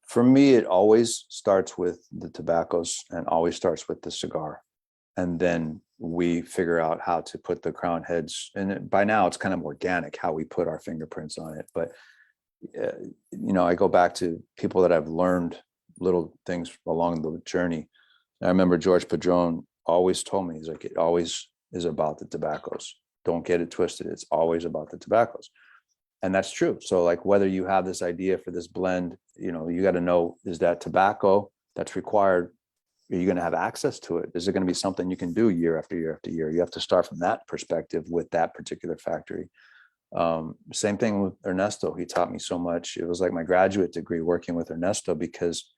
For me, it always starts with the tobaccos and always starts with the cigar. And then we figure out how to put the crown heads, and by now it's kind of organic how we put our fingerprints on it. But I go back to people that I've learned little things along the journey. I remember George Padron always told me, he's like, it always is about the tobaccos. Don't get it twisted. It's always about the tobaccos. And that's true. So like, whether you have this idea for this blend, you got to know, is that tobacco that's required? Are you going to have access to it? Is it going to be something you can do year after year after year? You have to start from that perspective with that particular factory. Same thing with Ernesto. He taught me so much. It was like my graduate degree working with Ernesto, because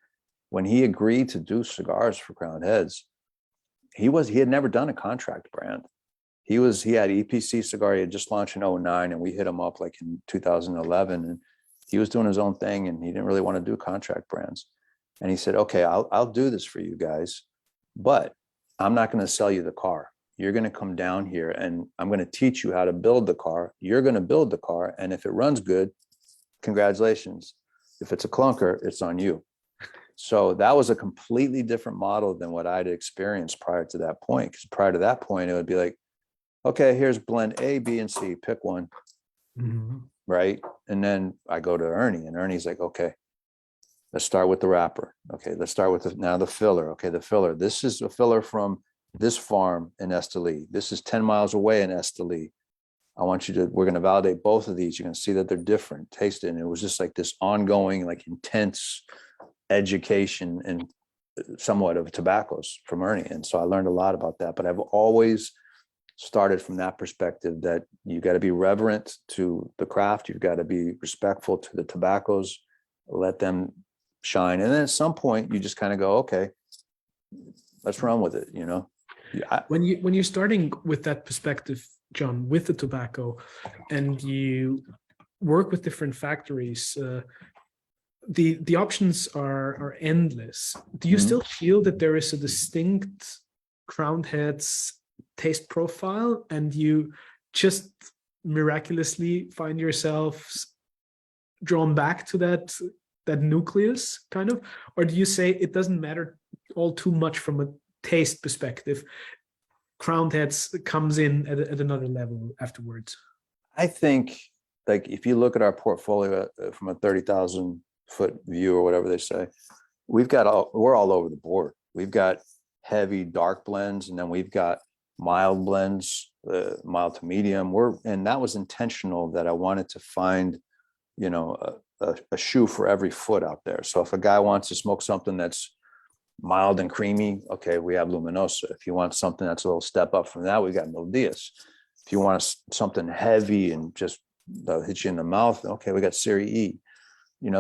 when he agreed to do cigars for Crowned Heads, he had never done a contract brand. He had EPC cigar. He had just launched in 2009, and we hit him up like in 2011, and he was doing his own thing, and he didn't really want to do contract brands. And he said, okay, I'll do this for you guys, but I'm not going to sell you the car. You're going to come down here and I'm going to teach you how to build the car. You're going to build the car. And if it runs good, congratulations. If it's a clunker, it's on you. So that was a completely different model than what I'd experienced prior to that point. Because prior to that point, it would be like, okay, here's blend A, B, and C, pick one. Mm-hmm. Right. And then I go to Ernie, and Ernie's like, okay, let's start with the wrapper. Okay, let's start with the filler. Okay, the filler. This is a filler from this farm in Esteli. This is 10 miles away in Esteli. We're going to validate both of these. You're going to see that they're different. Taste it. And it was just like this ongoing, like intense education and somewhat of tobaccos from Ernie. And so I learned a lot about that. But I've always started from that perspective, that you got to be reverent to the craft. You've got to be respectful to the tobaccos, let them shine. And then at some point you just kind of go, okay, let's run with it. When you're starting with that perspective, Jon, with the tobacco, and you work with different factories, the options are endless. Do you still feel that there is a distinct Crowned Heads taste profile, and you just miraculously find yourself drawn back to that nucleus, kind of? Or do you say it doesn't matter all too much from a taste perspective? Crowned Heads comes in at another level afterwards. I think, like, if you look at our portfolio from a 30,000 foot view or whatever they say, we're all over the board. We've got heavy dark blends, and then we've got mild blends, mild to medium. And that was intentional, that I wanted to find, a shoe for every foot out there. So if a guy wants to smoke something that's mild and creamy, okay, we have Luminosa. If you want something that's a little step up from that, we got Mil Diaz. If you want something heavy and just hit you in the mouth, okay, we got Serie E.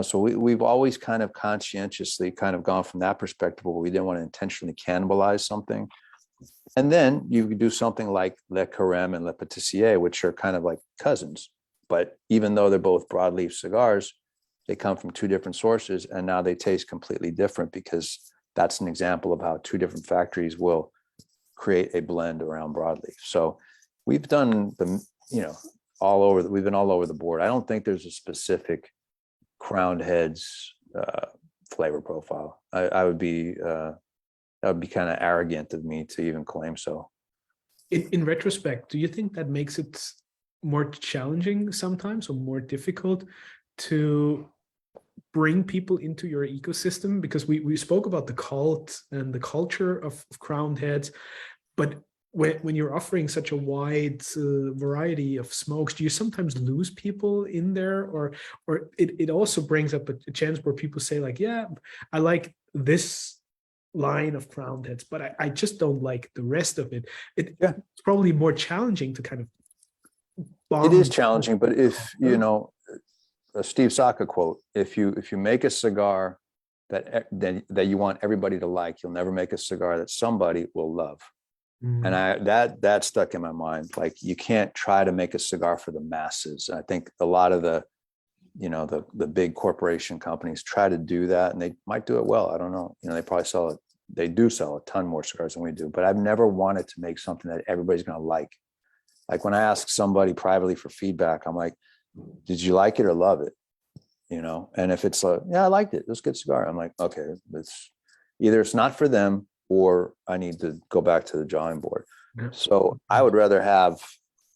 So we've always kind of conscientiously kind of gone from that perspective, where we didn't want to intentionally cannibalize something. And then you could do something like Le Carême and Le Pâtissier, which are kind of like cousins. But even though they're both broadleaf cigars, they come from two different sources, and now they taste completely different, because that's an example of how two different factories will create a blend around broadleaf. So we've done we've been all over the board. I don't think there's a specific Crowned Heads flavor profile. That would be kind of arrogant of me to even claim so. In retrospect, do you think that makes it more challenging sometimes, or more difficult to bring people into your ecosystem? Because we spoke about the cult and the culture of crowned heads, but when you're offering such a wide variety of smokes, do you sometimes lose people in there, or it also brings up a chance where people say like, yeah, I like this line of crowned heads, but I just don't like the rest of it. It's probably more challenging to kind of It is challenging, but if you know a Steve Saka quote, if you make a cigar that you want everybody to like, you'll never make a cigar that somebody will love. And that stuck in my mind. Like, you can't try to make a cigar for the masses. I think a lot of the big corporation companies try to do that, and they might do it well. I don't know. They probably they do sell a ton more cigars than we do, but I've never wanted to make something that everybody's going to like. Like, when I ask somebody privately for feedback, I'm like, did you like it or love it? And if it's yeah, I liked it, it was a good cigar, I'm like, okay, it's not for them, or I need to go back to the drawing board. Yeah. So I would rather have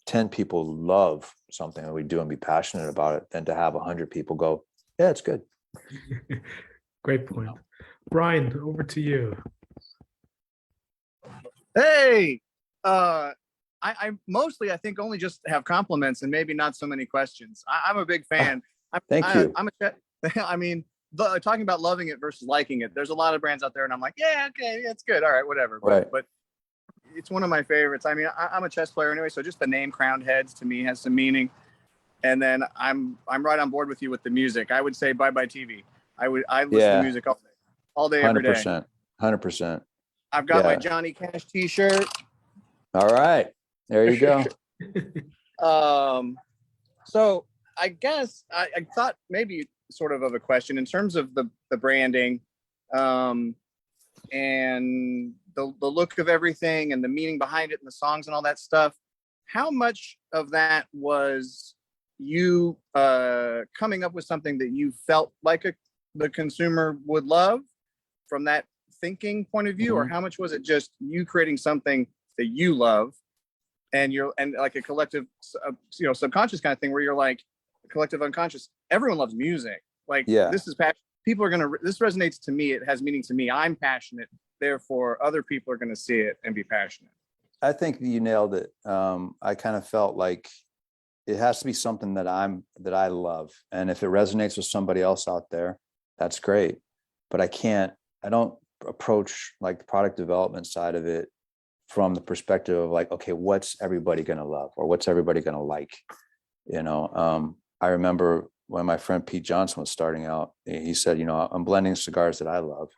10 people love something that we do and be passionate about it than to have 100 people go, yeah, it's good. Great point. Brian, over to you. Hey, I mostly, I think, only just have compliments and maybe not so many questions. I'm a big fan. Thank you. I mean, talking about loving it versus liking it, there's a lot of brands out there, and I'm like, yeah, okay, it's good, all right, whatever. Right. But it's one of my favorites. I mean, I'm a chess player anyway, so just the name Crowned Heads to me has some meaning. And then I'm right on board with you with the music. I would say Bye Bye TV. I listen to music all day, every day. 100%. I've got my Johnny Cash T-shirt. All right, there you go. So I guess I thought maybe sort of a question in terms of the branding, and the look of everything and the meaning behind it and the songs and all that stuff. How much of that was you coming up with something that you felt like the consumer would love from that thinking point of view, or how much was it just you creating something that you love, and like a collective, subconscious kind of thing, where you're like collective unconscious, everyone loves music. Like, this is passion. People are this resonates to me. It has meaning to me. I'm passionate. Therefore, other people are going to see it and be passionate. I think you nailed it. I kind of felt like it has to be something that I love. And if it resonates with somebody else out there, that's great. But I don't approach like the product development side of it from the perspective of like, okay, what's everybody going to love, or what's everybody going to like? I remember when my friend Pete Johnson was starting out, he said, I'm blending cigars that I love.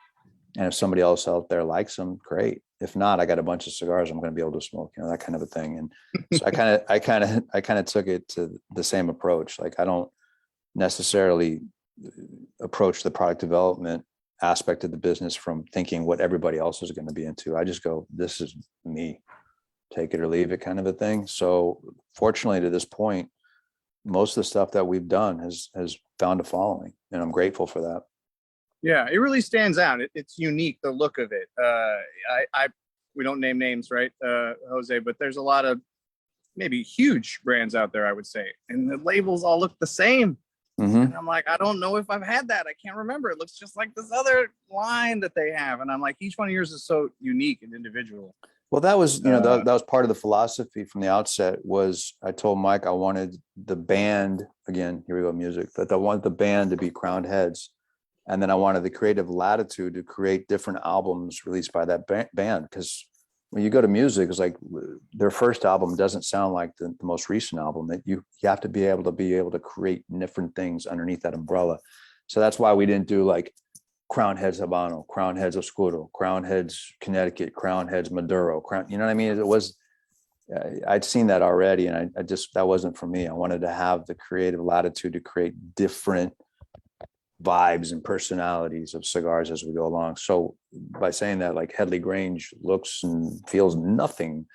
And if somebody else out there likes them, great. If not, I got a bunch of cigars I'm going to be able to smoke, that kind of a thing. And so I kind of took it to the same approach. Like, I don't necessarily approach the product development aspect of the business from thinking what everybody else is going to be into. I just go, this is me, take it or leave it kind of a thing. So fortunately, to this point, most of the stuff that we've done has found a following, and I'm grateful for that. Yeah, it really stands out. It's unique, the look of it. We don't name names, right, Jose, but there's a lot of maybe huge brands out there, I would say, and the labels all look the same. And I'm like, I don't know if I've had that. I can't remember. It looks just like this other line that they have. And I'm like, each one of yours is so unique and individual. Well, that was, that was part of the philosophy from the outset. Was I told Mike I wanted the band, again, here we go, music, but I wanted the band to be Crowned Heads. And then I wanted the creative latitude to create different albums released by that band. Because when you go to music, it's like their first album doesn't sound like the most recent album. That you have to be able to create different things underneath that umbrella. So that's why we didn't do like Crowned Heads Habano, Crowned Heads Oscuro, Crowned Heads Connecticut, Crowned Heads Maduro, you know what I mean? It was, I'd seen that already, and I just, that wasn't for me. I wanted to have the creative latitude to create different vibes and personalities of cigars as we go along. So by saying that, like, Headley Grange looks and feels nothing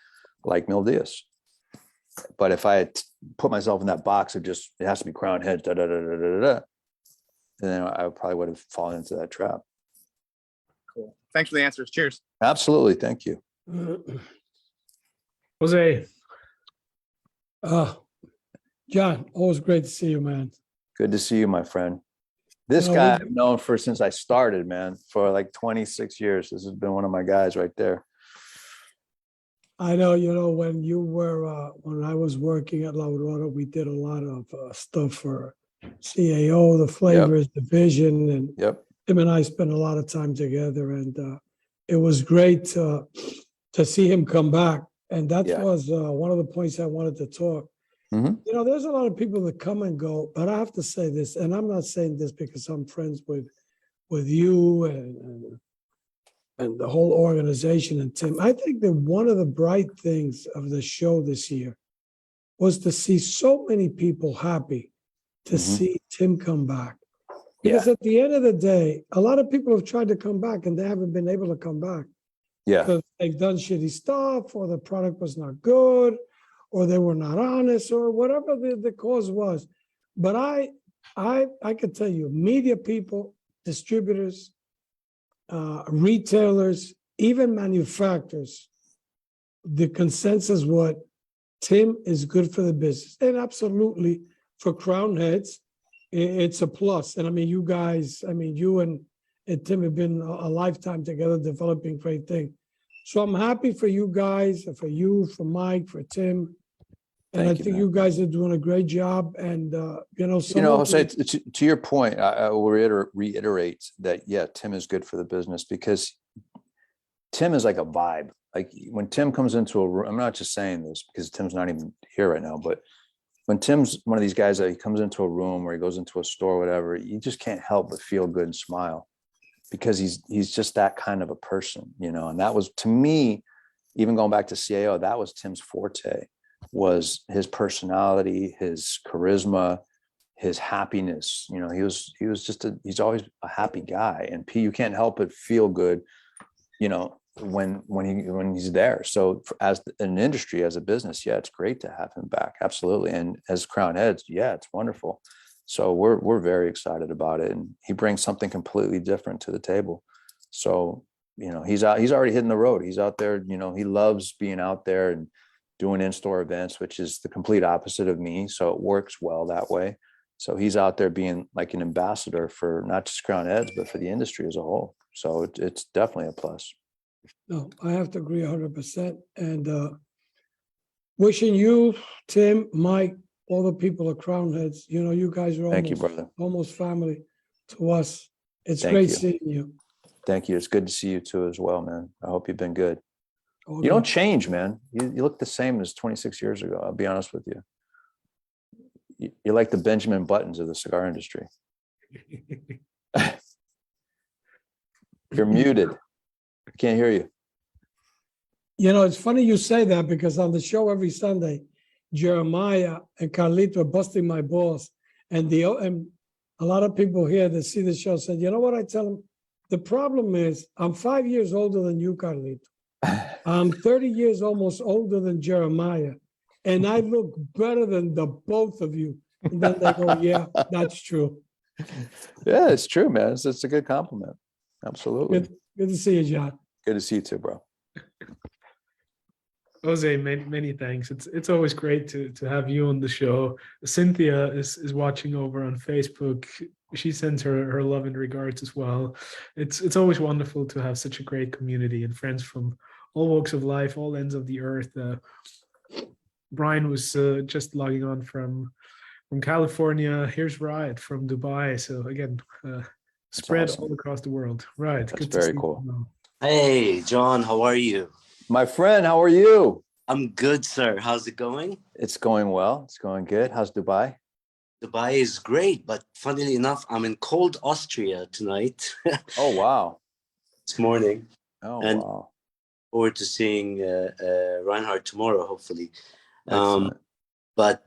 like Mil Diaz. But if I had put myself in that box of just, it has to be Crowned Heads, then I probably would have fallen into that trap. Cool. Thanks for the answers. Cheers. Absolutely. Thank you. Jose. John, always great to see you, man. Good to see you, my friend. This guy I've known since I started, man, for like 26 years. This has been one of my guys right there. I know, when you were, when I was working at La Aurora, we did a lot of stuff for C.A.O, the flavors division, and him and I spent a lot of time together, and it was great to see him come back. And that was one of the points I wanted to talk. Mm-hmm. There's a lot of people that come and go, but I have to say this, and I'm not saying this because I'm friends with you and the whole organization and Tim. I think that one of the bright things of the show this year was to see so many people happy to see Tim come back. Because at the end of the day, a lot of people have tried to come back and they haven't been able to come back. Yeah. Because they've done shitty stuff, or the product was not good, or they were not honest, or whatever the cause was. But I could tell you, media people, distributors, retailers, even manufacturers, the consensus was Tim is good for the business. And absolutely, for Crown Heads, it's a plus. And I mean, you guys, you and Tim have been a lifetime together developing great things. So I'm happy for you guys, for you, for Mike, for Tim. And I think you guys are doing a great job. And, Jose, to your point, I will reiterate that, Tim is good for the business because Tim is like a vibe. Like when Tim comes into a room, I'm not just saying this because Tim's not even here right now, but when Tim's one of these guys that he comes into a room or he goes into a store, whatever, you just can't help but feel good and smile because he's just that kind of a person, and that was, to me, even going back to C.A.O, that was Tim's forte, was his personality, his charisma, his happiness. He's always a happy guy, and you can't help but feel good, when he's there. So as an industry, as a business, it's great to have him back. Absolutely. And as Crown Heads, it's wonderful. So we're very excited about it. And he brings something completely different to the table. So, he's already hitting the road. He's out there, he loves being out there and doing in-store events, which is the complete opposite of me. So it works well that way. So he's out there being like an ambassador for not just Crown Heads, but for the industry as a whole. So it's definitely a plus. No, I have to agree 100%. And wishing you, Tim, Mike, all the people at Crown Heads, you guys are almost family to us. It's great seeing you. Thank you. It's good to see you too as well, man. I hope you've been good. You don't change, man. You look the same as 26 years ago. I'll be honest with you. You're like the Benjamin Buttons of the cigar industry. You're muted. I can't hear you. It's funny you say that because on the show every Sunday, Jeremiah and Carlito are busting my balls. And a lot of people here that see the show said, you know what I tell them? The problem is I'm 5 years older than you, Carlito. I'm 30 years almost older than Jeremiah. And I look better than the both of you. And then they go, yeah, that's true. Yeah, it's true, man. It's a good compliment. Absolutely. Good to see you, John. Good to see you too, bro. Jose, many thanks. It's always great to have you on the show. Cynthia is watching over on Facebook. She sends her love and regards as well. It's always wonderful to have such a great community and friends from all walks of life, all ends of the earth. Brian was just logging on from California. Here's Riot from Dubai. So again, spread all across the world. Right. That's very cool. Hey, John, how are you? My friend, how are you? I'm good, sir. How's it going? It's going well. It's going good. How's Dubai? Dubai is great, but funnily enough, I'm in cold Austria tonight. Oh, wow. This morning. Oh, and wow. Forward to seeing Reinhard tomorrow, hopefully. But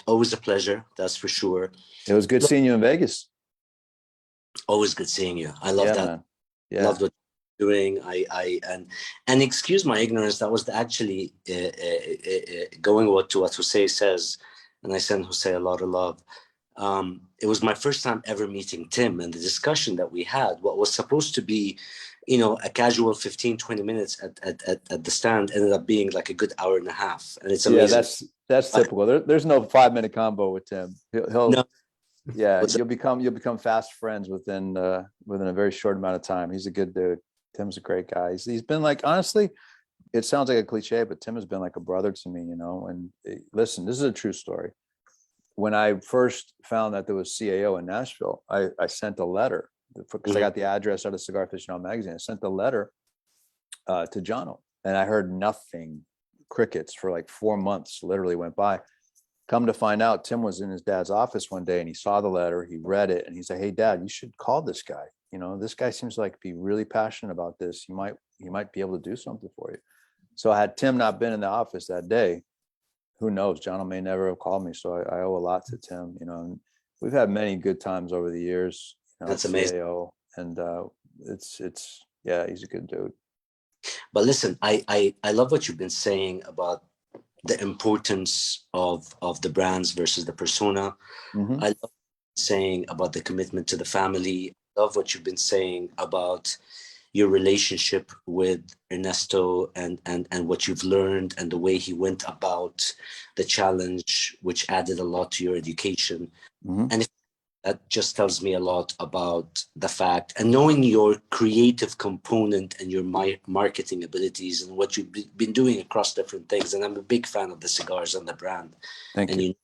always a pleasure, that's for sure. It was good seeing you in Vegas. Always good seeing you. I love that. Man. Yeah. Loved what you're doing. And excuse my ignorance. That was actually going to what Jose says, and I send Jose a lot of love. It was my first time ever meeting Tim, and the discussion that we had, what was supposed to be a casual 15, 20 minutes at the stand ended up being like a good hour and a half. And it's Yeah, amazing. that's typical. There's no 5-minute combo with Tim. He'll No. yeah, What's you'll become fast friends within a very short amount of time. He's a good dude. Tim's a great guy. He's been like, honestly, it sounds like a cliche, but Tim has been like a brother to me, and listen, this is a true story. When I first found that there was C.A.O. in Nashville, I sent a letter because I got the address out of Cigar Aficionado magazine. I sent the letter to Jono, and I heard nothing, crickets for like 4 months. Literally went by. Come to find out, Tim was in his dad's office one day and he saw the letter, he read it, and he said, "Hey, Dad, you should call this guy. This guy seems like be really passionate about this. He might be able to do something for you." So had Tim not been in the office that day, who knows? John may never have called me. So I owe a lot to Tim, and we've had many good times over the years. That's amazing. C.A.O., and it's yeah, he's a good dude. But listen, I love what you've been saying about the importance of the brands versus the persona. Mm-hmm. I love saying about the commitment to the family. I love what you've been saying about your relationship with Ernesto and what you've learned and the way he went about the challenge, which added a lot to your education. Mm-hmm. And that just tells me a lot about the fact, and knowing your creative component and your marketing abilities and what you've been doing across different things. And I'm a big fan of the cigars and the brand. Thank you.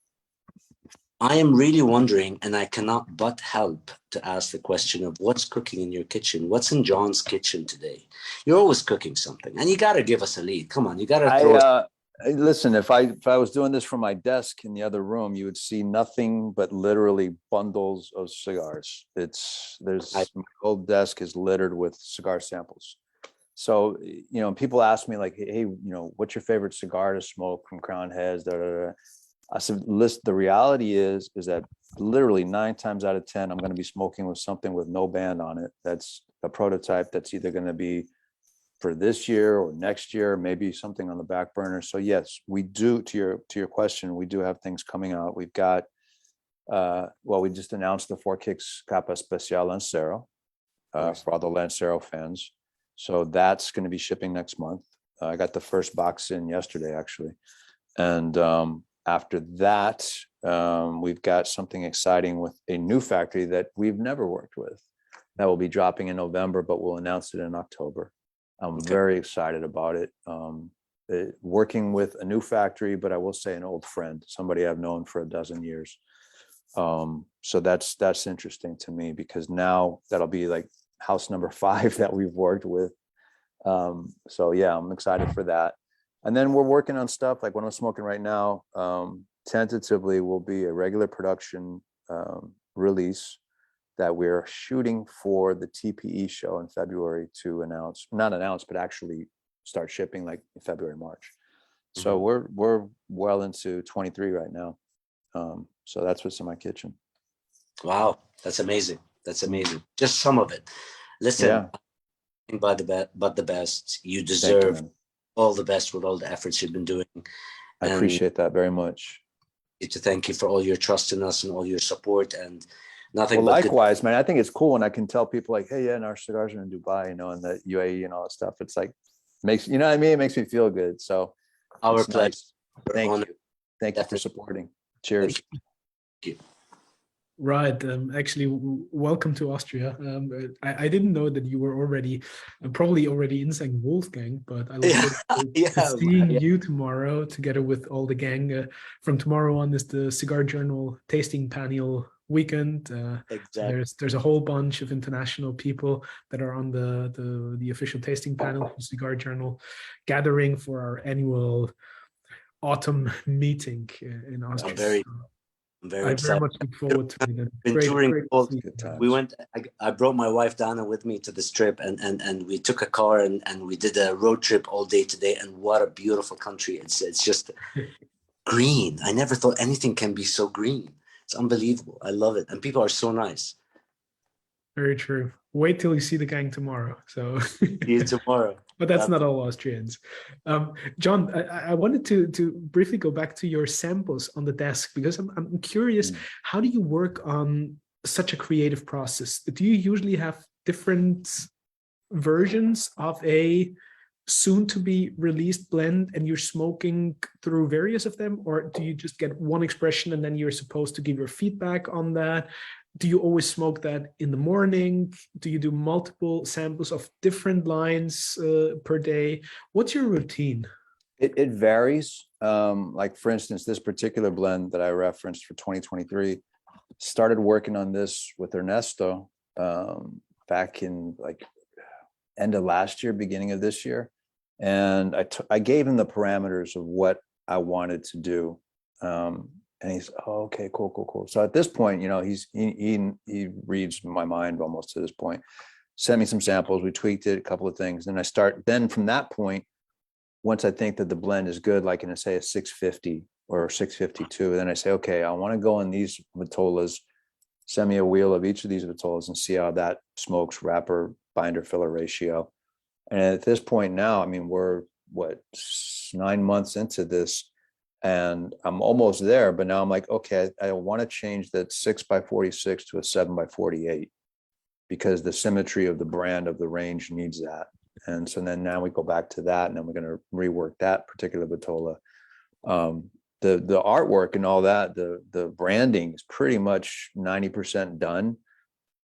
I am really wondering, and I cannot but help to ask the question of what's cooking in your kitchen? What's in John's kitchen today? You're always cooking something, and you got to give us a lead. Come on, you got to throw Listen, if I was doing this from my desk in the other room, you would see nothing but literally bundles of cigars. My whole desk is littered with cigar samples. So, people ask me like, "Hey, what's your favorite cigar to smoke from Crown Heads?" I said, the reality is that literally 9 times out of 10, I'm going to be smoking with something with no band on it. That's a prototype that's either going to be for this year or next year, maybe something on the back burner. So yes, we do, to your question, we do have things coming out. We've got, we just announced the 4 Kicks Capa Especial Lancero for all the Lancero fans. So that's going to be shipping next month. I got the first box in yesterday, actually. And after that, we've got something exciting with a new factory that we've never worked with. That will be dropping in November, but we'll announce it in October. I'm very excited about it. Working with a new factory, but I will say an old friend, somebody I've known for a dozen years. So that's interesting to me, because now that'll be like house number 5 that we've worked with. So yeah, I'm excited for that. And then we're working on stuff like what I'm smoking right now. Tentatively will be a regular production release that we're shooting for the TPE show in February to not announce, but actually start shipping like in February, March. So we're well into 23 right now. So that's what's in my kitchen. Wow, that's amazing. That's amazing. Just some of it. Listen, but the best. You deserve all the best with all the efforts you've been doing. I appreciate that very much. To thank you for all your trust in us and all your support, and nothing. Well, likewise, man. I think it's cool when I can tell people like, "Hey, yeah, and our cigars are in Dubai, and the UAE and all that stuff." It's like makes what I mean. It makes me feel good. So our pleasure. Nice. Thank you for supporting. Cheers. Thank you. Right. Actually, welcome to Austria. I didn't know that you were probably already in St. Wolfgang, but I look forward to seeing you tomorrow together with all the gang. From tomorrow on is the Cigar Journal tasting panel weekend. Exactly. There's a whole bunch of international people that are on the official tasting panel for Cigar Journal, gathering for our annual autumn meeting in Austria. I'm very excited. Very much look forward to it. Been touring. We went. I brought my wife Dana with me to this trip, and we took a car and we did a road trip all day today. And what a beautiful country! It's just green. I never thought anything can be so green. It's unbelievable. I love it, and people are so nice. Very true. Wait till you see the gang tomorrow. So see you tomorrow. But that's not all Austrians. John, I wanted to briefly go back to your samples on the desk, because I'm curious, how do you work on such a creative process? Do you usually have different versions of a soon to be released blend and you're smoking through various of them, or do you just get one expression and then you're supposed to give your feedback on that? Do you always smoke that in the morning? Do you do multiple samples of different lines per day? What's your routine? It varies. Like for instance, this particular blend that I referenced for 2023, started working on this with Ernesto back in like end of last year, beginning of this year. And I gave him the parameters of what I wanted to do. And he's, oh, okay, cool. So at this point, you know, he reads my mind almost to this point. Sent me some samples, we tweaked it, a couple of things. Then from that point, once I think that the blend is good, like in a, say a 650 or 652, then I say, okay, I want to go on these vitolas, send me a wheel of each of these vitolas and see how that smokes, wrapper, binder, filler ratio. And at this point now, I mean, we're 9 months into this and I'm almost there, but now I'm like, okay, I want to change that 6x46 to a 7x48 because the symmetry of the brand of the range needs that. And so then now we go back to that and then we're going to rework that particular vitola. The artwork and all that, the branding is pretty much 90% done.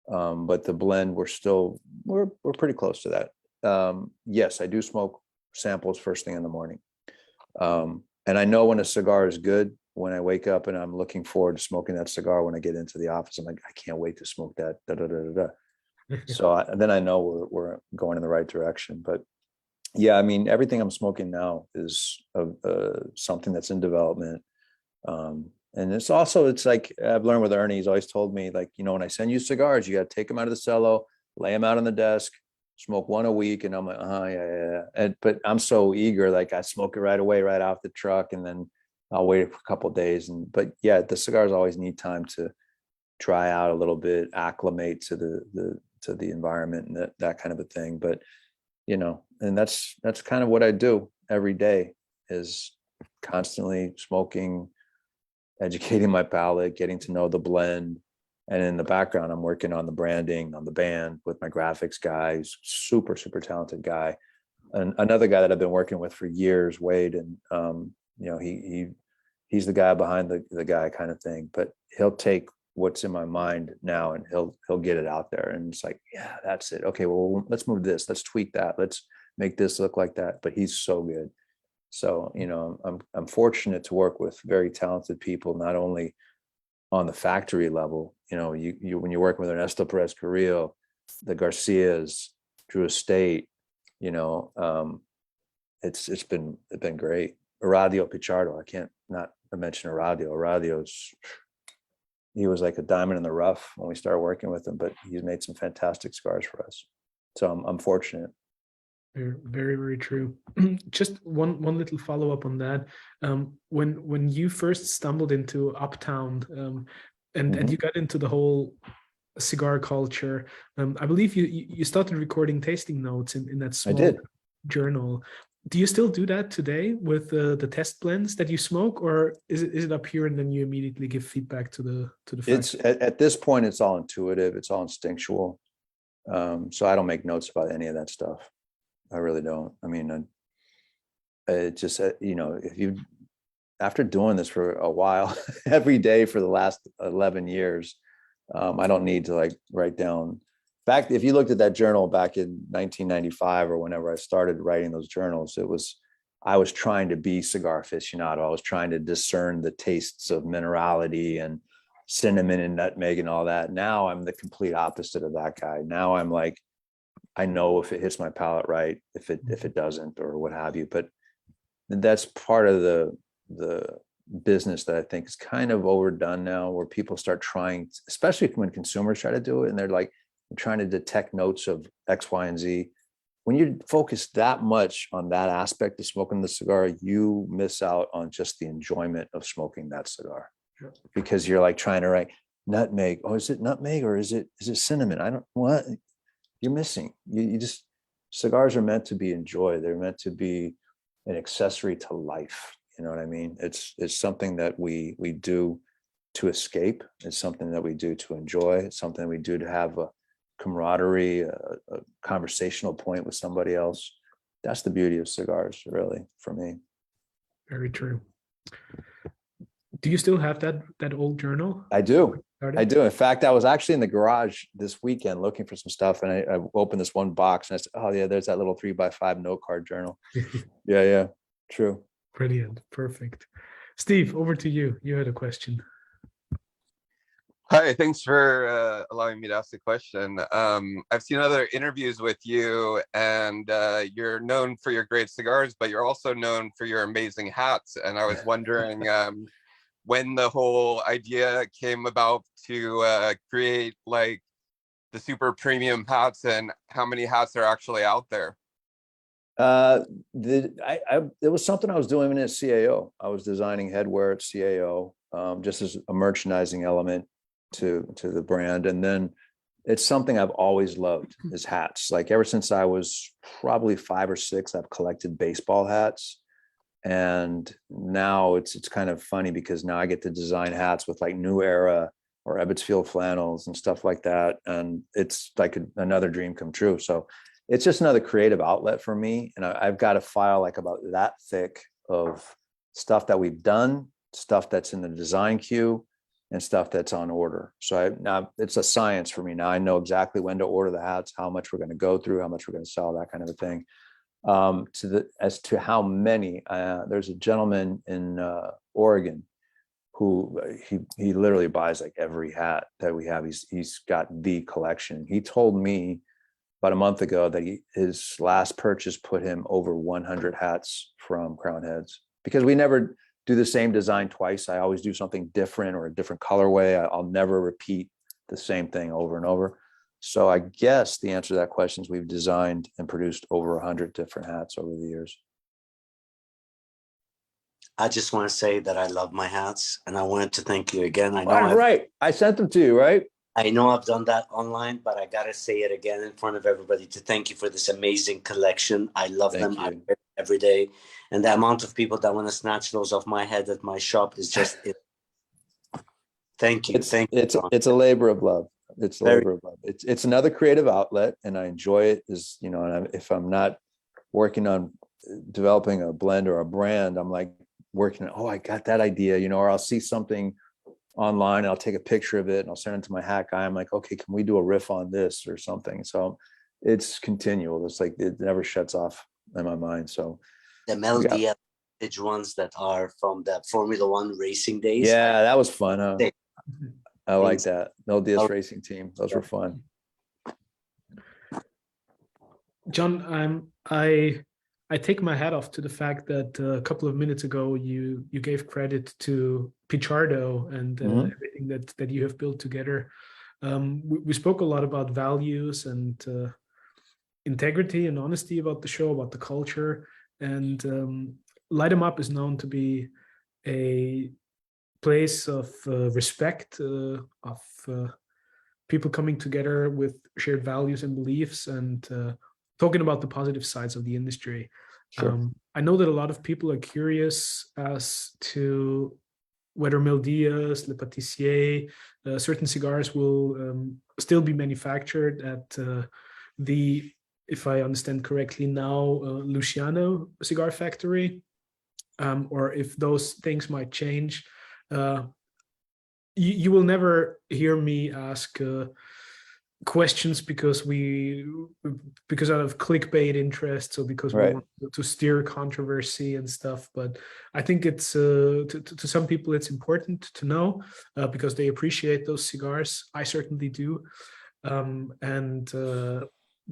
But the blend, we're pretty close to that. Yes, I do smoke samples first thing in the morning. And I know when a cigar is good, when I wake up and I'm looking forward to smoking that cigar, when I get into the office, I'm like, I can't wait to smoke that. So then I know we're going in the right direction. But yeah, I mean, everything I'm smoking now is something that's in development. And it's like I've learned with Ernie, he's always told me, like, you know, when I send you cigars, you got to take them out of the cello, lay them out on the desk, smoke one a week. And I'm like, yeah. But I'm so eager, like I smoke it right away, right off the truck. And then I'll wait for a couple of days. But yeah, the cigars always need time to dry out a little bit, acclimate to the environment and that kind of a thing. But, you know, and that's kind of what I do every day, is constantly smoking, educating my palate, getting to know the blend. And in the background, I'm working on the branding, on the band with my graphics guy, who's super, super talented guy. And another guy that I've been working with for years, Wade, and you know, he's the guy behind the guy kind of thing. But he'll take what's in my mind now and he'll get it out there. And it's like, yeah, that's it. Okay, well, let's move this, let's tweak that, let's make this look like that. But he's so good. So, you know, I'm fortunate to work with very talented people, not only on the factory level. You know, you when you're working with Ernesto Perez Carrillo, the Garcias, Drew Estate, you know, it's been great. Aradio Pichardo, I can't not mention Aradio. He was like a diamond in the rough when we started working with him, but he's made some fantastic cigars for us. So I'm fortunate. Very, very true. Just one little follow up on that. When you first stumbled into Uptown, and you got into the whole cigar culture, I believe you started recording tasting notes in that small journal. Do you still do that today with the test blends that you smoke, or is it up here and then you immediately give feedback to the It's at this point, it's all intuitive, it's all instinctual. So I don't make notes about any of that stuff. I really don't. I mean, it just, you know, after doing this for a while, every day for the last 11 years, I don't need to like write down. In fact, if you looked at that journal back in 1995 or whenever I started writing those journals, I was trying to be cigar aficionado. I was trying to discern the tastes of minerality and cinnamon and nutmeg and all that. Now I'm the complete opposite of that guy. Now I'm like, I know if it hits my palate right, if it doesn't, or what have you. But that's part of the business that I think is kind of overdone now, where people start trying, especially when consumers try to do it, and they're like trying to detect notes of X, Y, and Z. When you focus that much on that aspect of smoking the cigar, you miss out on just the enjoyment of smoking that cigar. Sure. Because you're like trying to write nutmeg. Oh, is it nutmeg or is it cinnamon? What? You're missing. You just, cigars are meant to be enjoyed. They're meant to be an accessory to life. You know what I mean? It's something that we do to escape. It's something that we do to enjoy. It's something we do to have camaraderie, a conversational point with somebody else. That's the beauty of cigars, really, for me. Very true. Do you still have that old journal? I do. Started? I do. In fact, I was actually in the garage this weekend looking for some stuff, and I opened this one box and I said, "Oh yeah, there's that little 3x5 note card journal." Yeah, true. Brilliant, perfect. Steve, over to you. You had a question. Hi, thanks for allowing me to ask the question. I've seen other interviews with you, and you're known for your great cigars, but you're also known for your amazing hats. And I was wondering when the whole idea came about to create like the super premium hats, and how many hats are actually out there. It was something I was doing at C.A.O. I was designing headwear at C.A.O. Just as a merchandising element to the brand. And then it's something I've always loved is hats. Like ever since I was probably 5 or 6, I've collected baseball hats. And now it's kind of funny because now I get to design hats with like New Era or Ebbets Field flannels and stuff like that. And it's like another dream come true. So it's just another creative outlet for me. And I've got a file like about that thick of stuff that we've done, stuff that's in the design queue, and stuff that's on order. So now it's a science for me. Now I know exactly when to order the hats, how much we're going to go through, how much we're going to sell, that kind of a thing. As to how many, there's a gentleman in Oregon who he literally buys like every hat that we have. He's got the collection. He told me about a month ago that his last purchase put him over 100 hats from Crown Heads, because we never do the same design twice. I always do something different or a different colorway. I'll never repeat the same thing over and over. So I guess the answer to that question is we've designed and produced over 100 different hats over the years. I just want to say that I love my hats, and I wanted to thank you again. I know Right. I sent them to you, right? I know I've done that online, but I gotta say it again in front of everybody to thank you for this amazing collection. I love them. I wear them every day, and the amount of people that want to snatch those off my head at my shop is just it. Thank you. It's a labor of love. It's a labor of love. It's another creative outlet, and I enjoy it. And if I'm not working on developing a blend or a brand, I'm like working. Oh, I got that idea, or I'll see something online, I'll take a picture of it and I'll send it to my hat guy. I'm like, okay, can we do a riff on this or something? So it's continual. It's like it never shuts off in my mind. So the Meldia ones that are from the Formula One racing days. Yeah, that was fun, huh? I like that. Meldia's racing team. Those were fun. John, I take my hat off to the fact that a couple of minutes ago you gave credit to Pichardo and everything that you have built together. We spoke a lot about values and integrity and honesty about the show, about the culture. And Light 'em Up is known to be a place of respect, of people coming together with shared values and beliefs, and talking about the positive sides of the industry. Sure. I know that a lot of people are curious as to whether Meldias, Le Pâtissier, certain cigars will still be manufactured at the, if I understand correctly now, Luciano cigar factory, or if those things might change. You will never hear me ask questions because out of clickbait interests, or because we want to steer controversy and stuff. But I think it's to some people it's important to know because they appreciate those cigars. I certainly do, and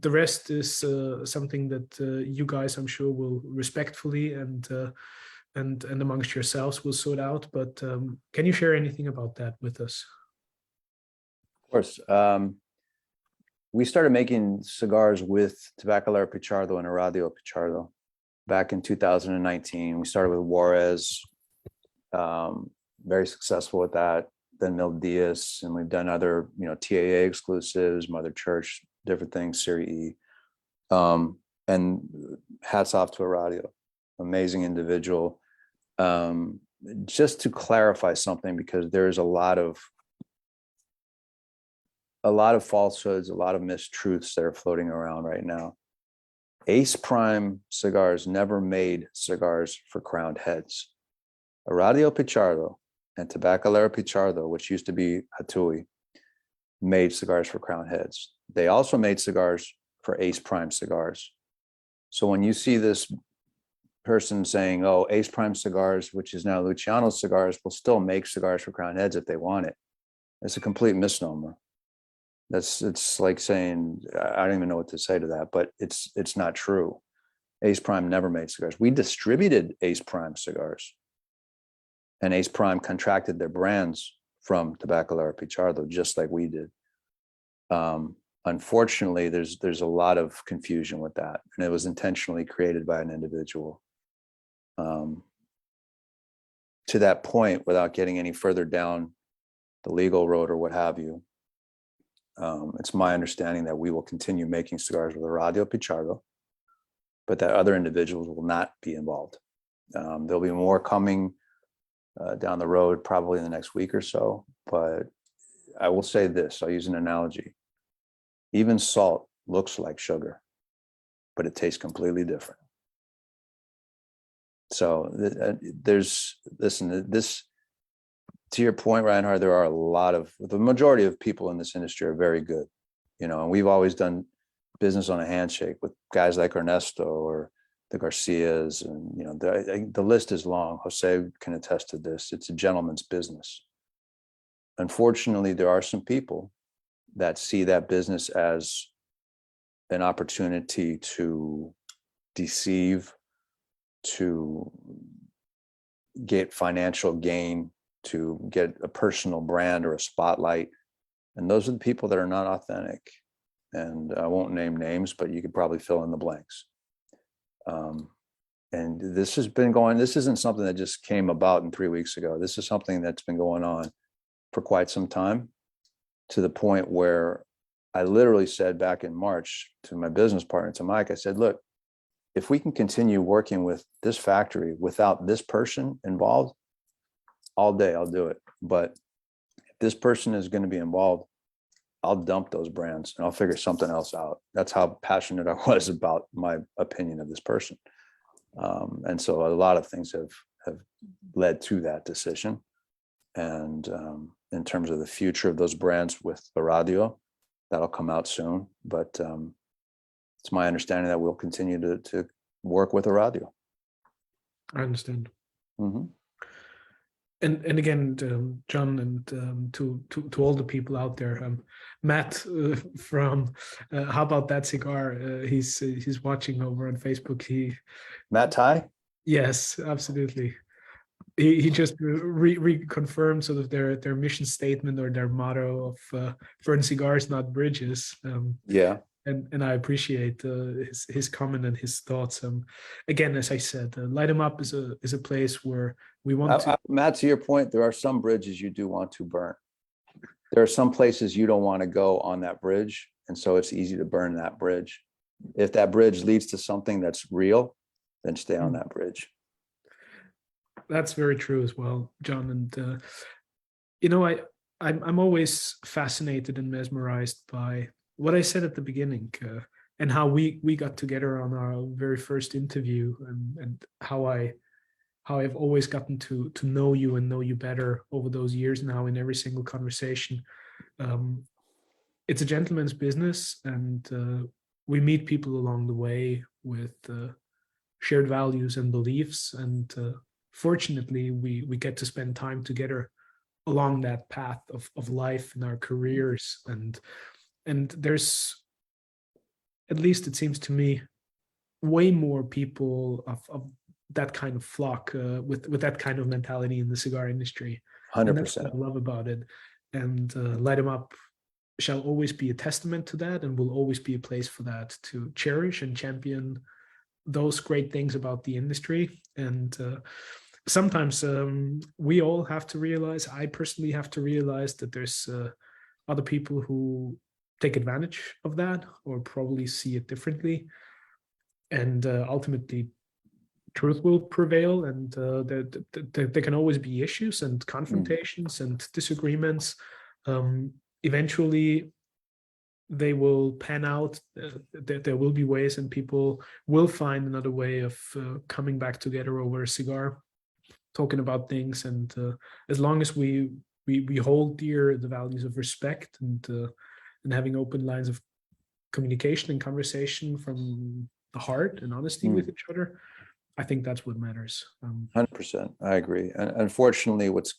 the rest is something that you guys, I'm sure, will respectfully and amongst yourselves will sort out. But can you share anything about that with us? Of course. We started making cigars with Tabacalera Pichardo and Aradio Pichardo back in 2019. We started with Juarez, very successful with that. Then Mil Diaz, and we've done other, TAA exclusives, Mother Church, different things, Serie E. And hats off to Aradio, amazing individual. Just to clarify something, because there's a lot of a lot of falsehoods, a lot of mistruths that are floating around right now. Ace Prime Cigars never made cigars for crowned heads. Aradio Pichardo and Tabacalera Pichardo, which used to be Hatui, made cigars for crowned heads. They also made cigars for Ace Prime cigars. So when you see this person saying, oh, Ace Prime Cigars, which is now Luciano Cigars, will still make cigars for crowned heads if they want it, it's a complete misnomer. It's like saying, I don't even know what to say to that, but it's not true. Ace Prime never made cigars. We distributed Ace Prime cigars, and Ace Prime contracted their brands from Tabacalera Pichardo, just like we did. Unfortunately, there's a lot of confusion with that, and it was intentionally created by an individual. To that point, without getting any further down the legal road or what have you, it's my understanding that we will continue making cigars with Aradio Pichardo, but that other individuals will not be involved. There'll be more coming down the road, probably in the next week or so. But I will say this, I'll use an analogy. Even salt looks like sugar, but it tastes completely different. So this, to your point, Reinhard, there are a lot of, the majority of people in this industry are very good, and we've always done business on a handshake with guys like Ernesto or the Garcias, and the list is long. Jose can attest to this. It's a gentleman's business. Unfortunately, there are some people that see that business as an opportunity to deceive, to get financial gain, to get a personal brand or a spotlight. And those are the people that are not authentic. And I won't name names, but you could probably fill in the blanks. And this has been going, this isn't something that just came about in 3 weeks ago. This is something that's been going on for quite some time, to the point where I literally said back in March to my business partner, to Mike, I said, look, if we can continue working with this factory without this person involved, all day I'll do it. But if this person is going to be involved, I'll dump those brands and I'll figure something else out. That's how passionate I was about my opinion of this person. And so a lot of things have led to that decision. And in terms of the future of those brands with the radio, that'll come out soon. But it's my understanding that we'll continue to work with the radio. I understand. Mm-hmm. And again, John, and to all the people out there, Matt from How About That Cigar? He's watching over on Facebook. Matt Ty? Yes, absolutely. He just reconfirmed sort of their mission statement or their motto of burn cigars, not bridges. Yeah. And I appreciate his comment and his thoughts. Again, as I said, Light 'Em Up is a place where we want to. Matt, to your point, there are some bridges you do want to burn. There are some places you don't want to go on that bridge, and so it's easy to burn that bridge. If that bridge leads to something that's real, then stay on that bridge. That's very true as well, John. And I'm always fascinated and mesmerized by what I said at the beginning, and how we got together on our very first interview, and how I've always gotten to know you and know you better over those years now in every single conversation. It's a gentleman's business, and we meet people along the way with shared values and beliefs, and fortunately we get to spend time together along that path of life and our careers, and there's, at least it seems to me, way more people of that kind of flock with that kind of mentality in the cigar industry. 100%. And that's what I love about it. And Light 'Em Up shall always be a testament to that, and will always be a place for that, to cherish and champion those great things about the industry. And sometimes we all have to realize, I personally have to realize, that there's other people who take advantage of that, or probably see it differently. And ultimately, truth will prevail, and there can always be issues and confrontations and disagreements. Eventually, they will pan out. There will be ways, and people will find another way of coming back together over a cigar, talking about things. And as long as we hold dear the values of respect and having open lines of communication and conversation from the heart and honesty with each other, I think that's what matters. 100%. I agree. And unfortunately, what's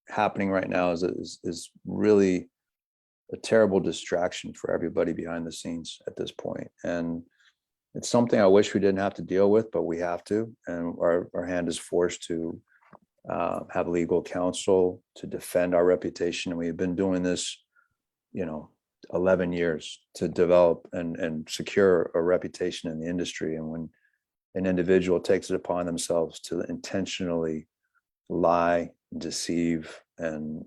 happening right now is really a terrible distraction for everybody behind the scenes at this point. And it's something I wish we didn't have to deal with, but we have to. And our hand is forced to have legal counsel to defend our reputation. And we've been doing this, 11 years to develop and secure a reputation in the industry. And when an individual takes it upon themselves to intentionally lie, deceive, and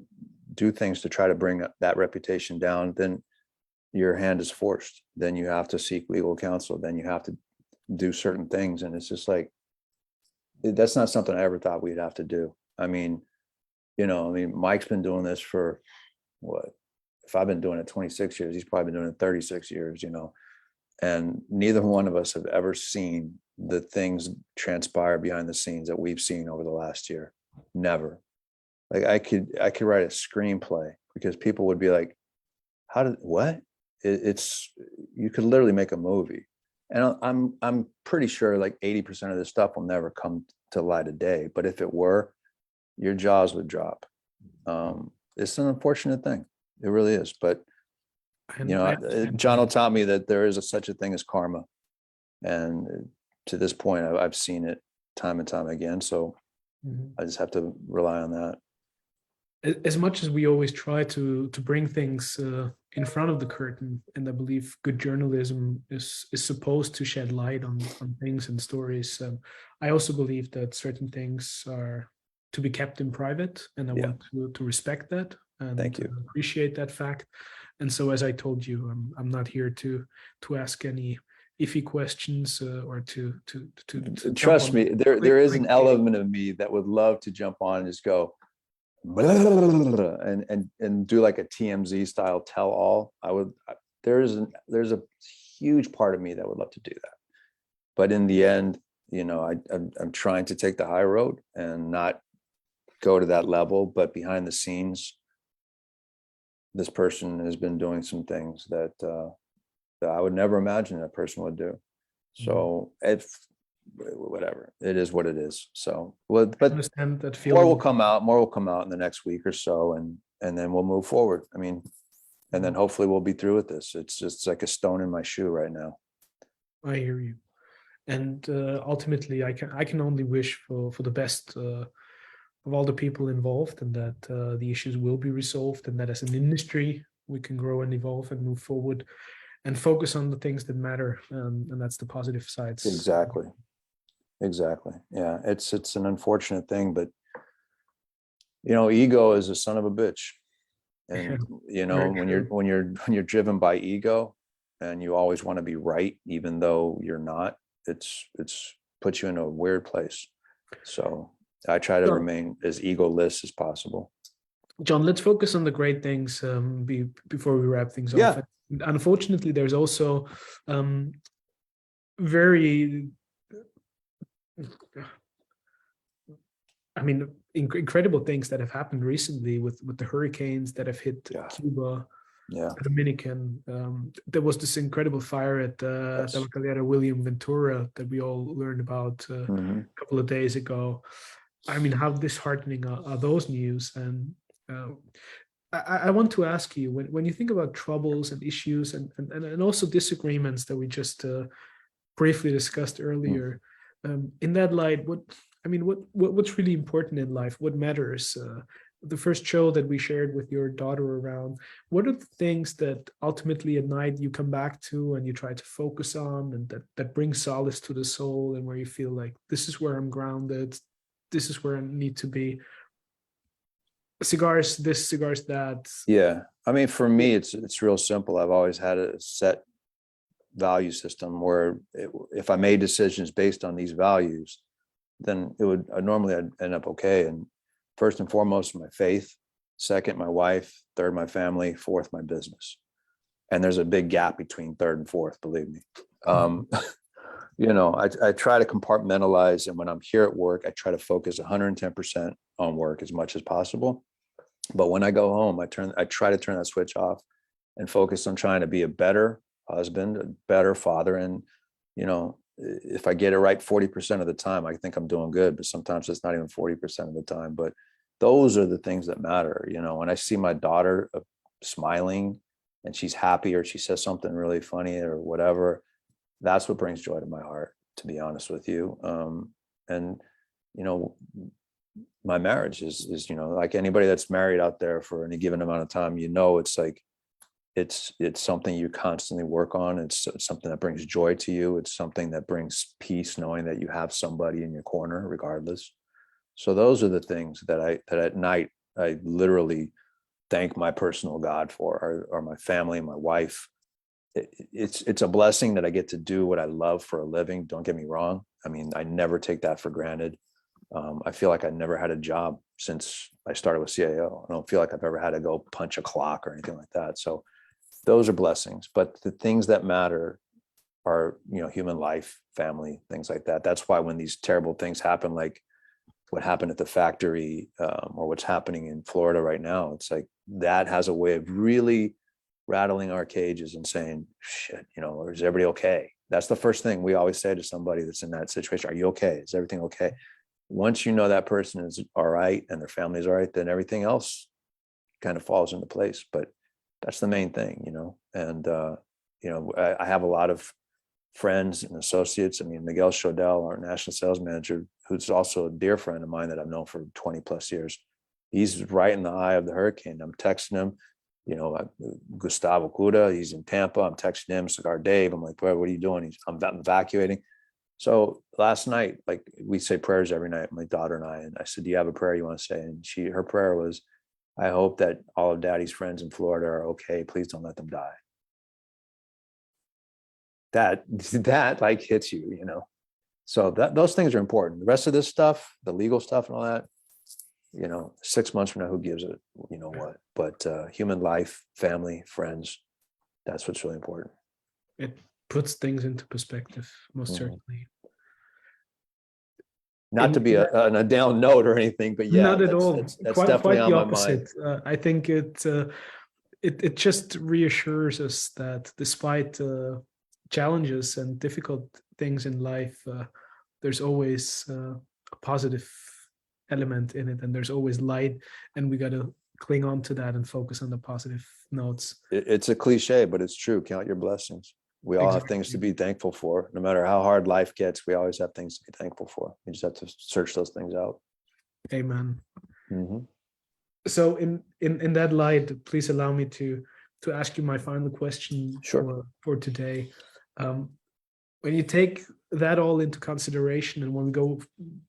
do things to try to bring that reputation down, then your hand is forced. Then you have to seek legal counsel. Then you have to do certain things. And it's just like, that's not something I ever thought we'd have to do. I mean, Mike's been doing this for what? If I've been doing it 26 years, he's probably been doing it 36 years, and neither one of us have ever seen the things transpire behind the scenes that we've seen over the last year. Never. Like I could write a screenplay because people would be like, what? You could literally make a movie. And I'm pretty sure like 80% of this stuff will never come to light of day. But if it were, your jaws would drop. It's an unfortunate thing. It really is. But, John will taught me that there is such a thing as karma. And to this point, I've seen it time and time again. So I just have to rely on that. As much as we always try to bring things in front of the curtain, and I believe good journalism is supposed to shed light on things and stories, I also believe that certain things are to be kept in private, and I want to respect that and Thank you. Appreciate that fact. And so, as I told you, I'm not here to ask any iffy questions or to trust me. There is an element of me that would love to jump on and just go and do like a TMZ style tell all. There's a huge part of me that would love to do that, but in the end, I'm trying to take the high road and not go to that level. But behind the scenes, this person has been doing some things that I would never imagine that person would do. So whatever, it is what it is. So but understand that feeling. More will come out in the next week or so, and then we'll move forward. I mean, and then hopefully we'll be through with this. It's just like a stone in my shoe right now. I hear you. And ultimately I can only wish for the best of all the people involved, and that the issues will be resolved, and that as an industry we can grow and evolve and move forward and focus on the things that matter, and that's the positive sides. Exactly. Yeah, it's an unfortunate thing, but ego is a son of a bitch. And when you're driven by ego and you always want to be right even though you're not, it's puts you in a weird place. So I try to remain as egoless as possible. Jon, let's focus on the great things before we wrap things off. Unfortunately, there's also incredible things that have happened recently with the hurricanes that have hit Cuba, Dominican. There was this incredible fire at the La Calera William Ventura that we all learned about a couple of days ago. I mean, how disheartening are those news? And I want to ask you, when you think about troubles and issues and also disagreements that we just briefly discussed earlier, in that light, what's really important in life? What matters? The first show that we shared with your daughter around, what are the things that ultimately at night you come back to and you try to focus on, and that brings solace to the soul, and where you feel like this is where I'm grounded, this is where I need to be? Cigars this, cigars that. Yeah, I mean, for me, it's real simple. I've always had a set value system where if I made decisions based on these values, then I'd end up okay. And first and foremost, my faith. Second, my wife. Third, my family. Fourth, my business. And there's a big gap between third and fourth, believe me. I try to compartmentalize, and when I'm here at work, I try to focus 110% on work as much as possible. But when I go home, I try to turn that switch off and focus on trying to be a better husband, a better father. And, if I get it right 40% of the time, I think I'm doing good, but sometimes it's not even 40% of the time. But those are the things that matter. When I see my daughter smiling and she's happy, or she says something really funny or whatever, that's what brings joy to my heart, to be honest with you. And my marriage is like anybody that's married out there for any given amount of time, it's like, it's something you constantly work on. It's something that brings joy to you. It's something that brings peace, knowing that you have somebody in your corner regardless. So those are the things that at night, I literally thank my personal God for, or my family, my wife. It's a blessing that I get to do what I love for a living. Don't get me wrong. I mean, I never take that for granted. I feel like I never had a job since I started with C.A.O. I don't feel like I've ever had to go punch a clock or anything like that. So those are blessings, but the things that matter are, human life, family, things like that. That's why when these terrible things happen, like what happened at the factory, or what's happening in Florida right now, it's like that has a way of really rattling our cages and saying, shit, or is everybody okay? That's the first thing we always say to somebody that's in that situation. Are you okay? Is everything okay? Once that person is all right and their family is all right, then everything else kind of falls into place. But that's the main thing, and, I have a lot of friends and associates. I mean, Miguel Shodell, our national sales manager, who's also a dear friend of mine that I've known for 20 plus years. He's right in the eye of the hurricane. I'm texting him, Gustavo Cuda, he's in Tampa. I'm texting him, Cigar Dave. I'm like, what are you doing? I'm evacuating. So last night, like we say prayers every night, my daughter and I said, do you have a prayer you want to say? And her prayer was, I hope that all of Daddy's friends in Florida are okay. Please don't let them die. That like hits you, So those things are important. The rest of this stuff, the legal stuff and all that, 6 months from now, who gives it, what? But human life, family, friends, that's what's really important. It puts things into perspective, most certainly. Not to be a down note or anything, but yeah, not at all. That's definitely on my mind. I think it just reassures us that despite challenges and difficult things in life, there's always a positive element in it, and there's always light, and we got to cling on to that and focus on the positive notes. It's a cliche, but it's true. Count your blessings. We all have things to be thankful for. No matter how hard life gets, we always have things to be thankful for. You just have to search those things out. Amen. Mm-hmm. So in that light, please allow me to ask you my final question. Sure. for today. When you take that all into consideration, and when we go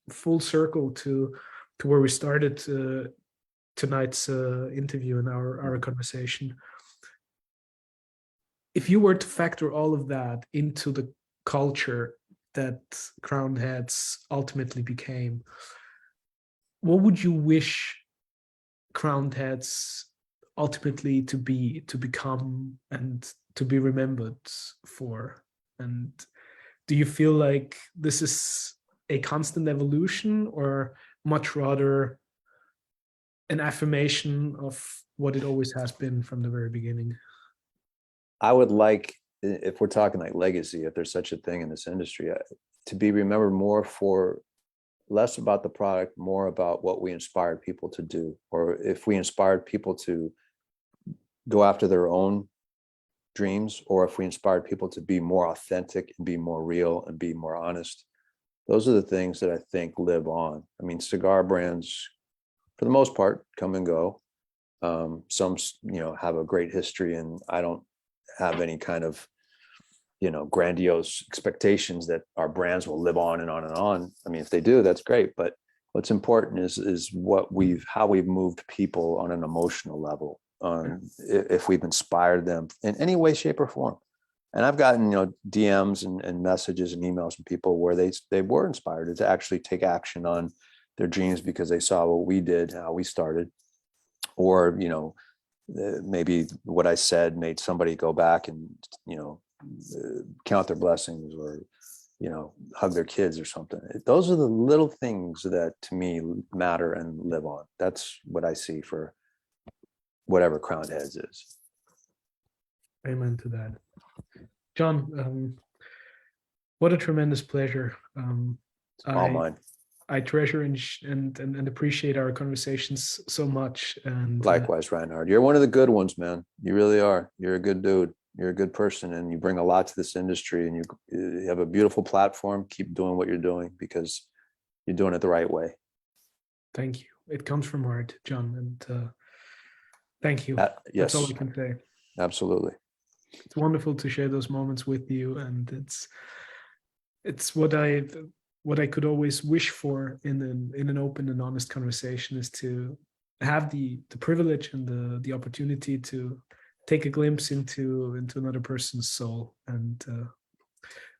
full circle to where we started tonight's interview and our conversation, if you were to factor all of that into the culture that Crowned Heads ultimately became, what would you wish Crowned Heads ultimately to become, and to be remembered for? And do you feel like this is a constant evolution, or much rather an affirmation of what it always has been from the very beginning? I would like, if we're talking like legacy, if there's such a thing in this industry, to be remembered more for less about the product, more about what we inspired people to do, or if we inspired people to go after their own dreams, or if we inspired people to be more authentic and be more real and be more honest. Those are the things that I think live on. I mean, cigar brands, for the most part, come and go. Some, have a great history, and I don't have any kind of, grandiose expectations that our brands will live on and on and on. I mean, if they do, that's great. But what's important is how we've moved people on an emotional level, if we've inspired them in any way, shape, or form. And I've gotten, DMs and messages and emails from people where they were inspired to actually take action on their dreams because they saw what we did, how we started, or, maybe what I said made somebody go back and, count their blessings or, hug their kids or something. Those are the little things that to me matter and live on. That's what I see for whatever Crowned Heads is. Amen to that. Jon, what a tremendous pleasure. All mine. I treasure and appreciate our conversations so much. And Likewise, Reinhard. You're one of the good ones, man. You really are. You're a good dude. You're a good person, and you bring a lot to this industry, and you have a beautiful platform. Keep doing what you're doing because you're doing it the right way. Thank you. It comes from heart, Jon, and thank you. Yes. That's all I can say. Absolutely. It's wonderful to share those moments with you, and it's what I could always wish for in an open and honest conversation, is to have the privilege and the opportunity to take a glimpse into another person's soul. And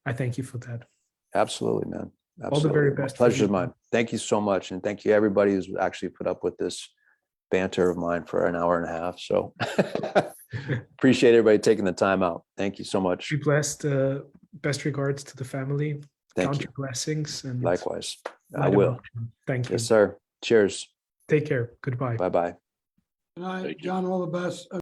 I thank you for that. Absolutely, man. Absolutely. All the very best. Pleasure's mine. Thank you so much. And thank you everybody who's actually put up with this banter of mine for an hour and a half. So appreciate everybody taking the time out. Thank you so much. Be blessed. Best regards to the family. Thank Count you. your blessings. And Likewise. I will. Thank you. Yes, sir. Cheers. Take care. Goodbye. Bye-bye. Good night, John, all the best.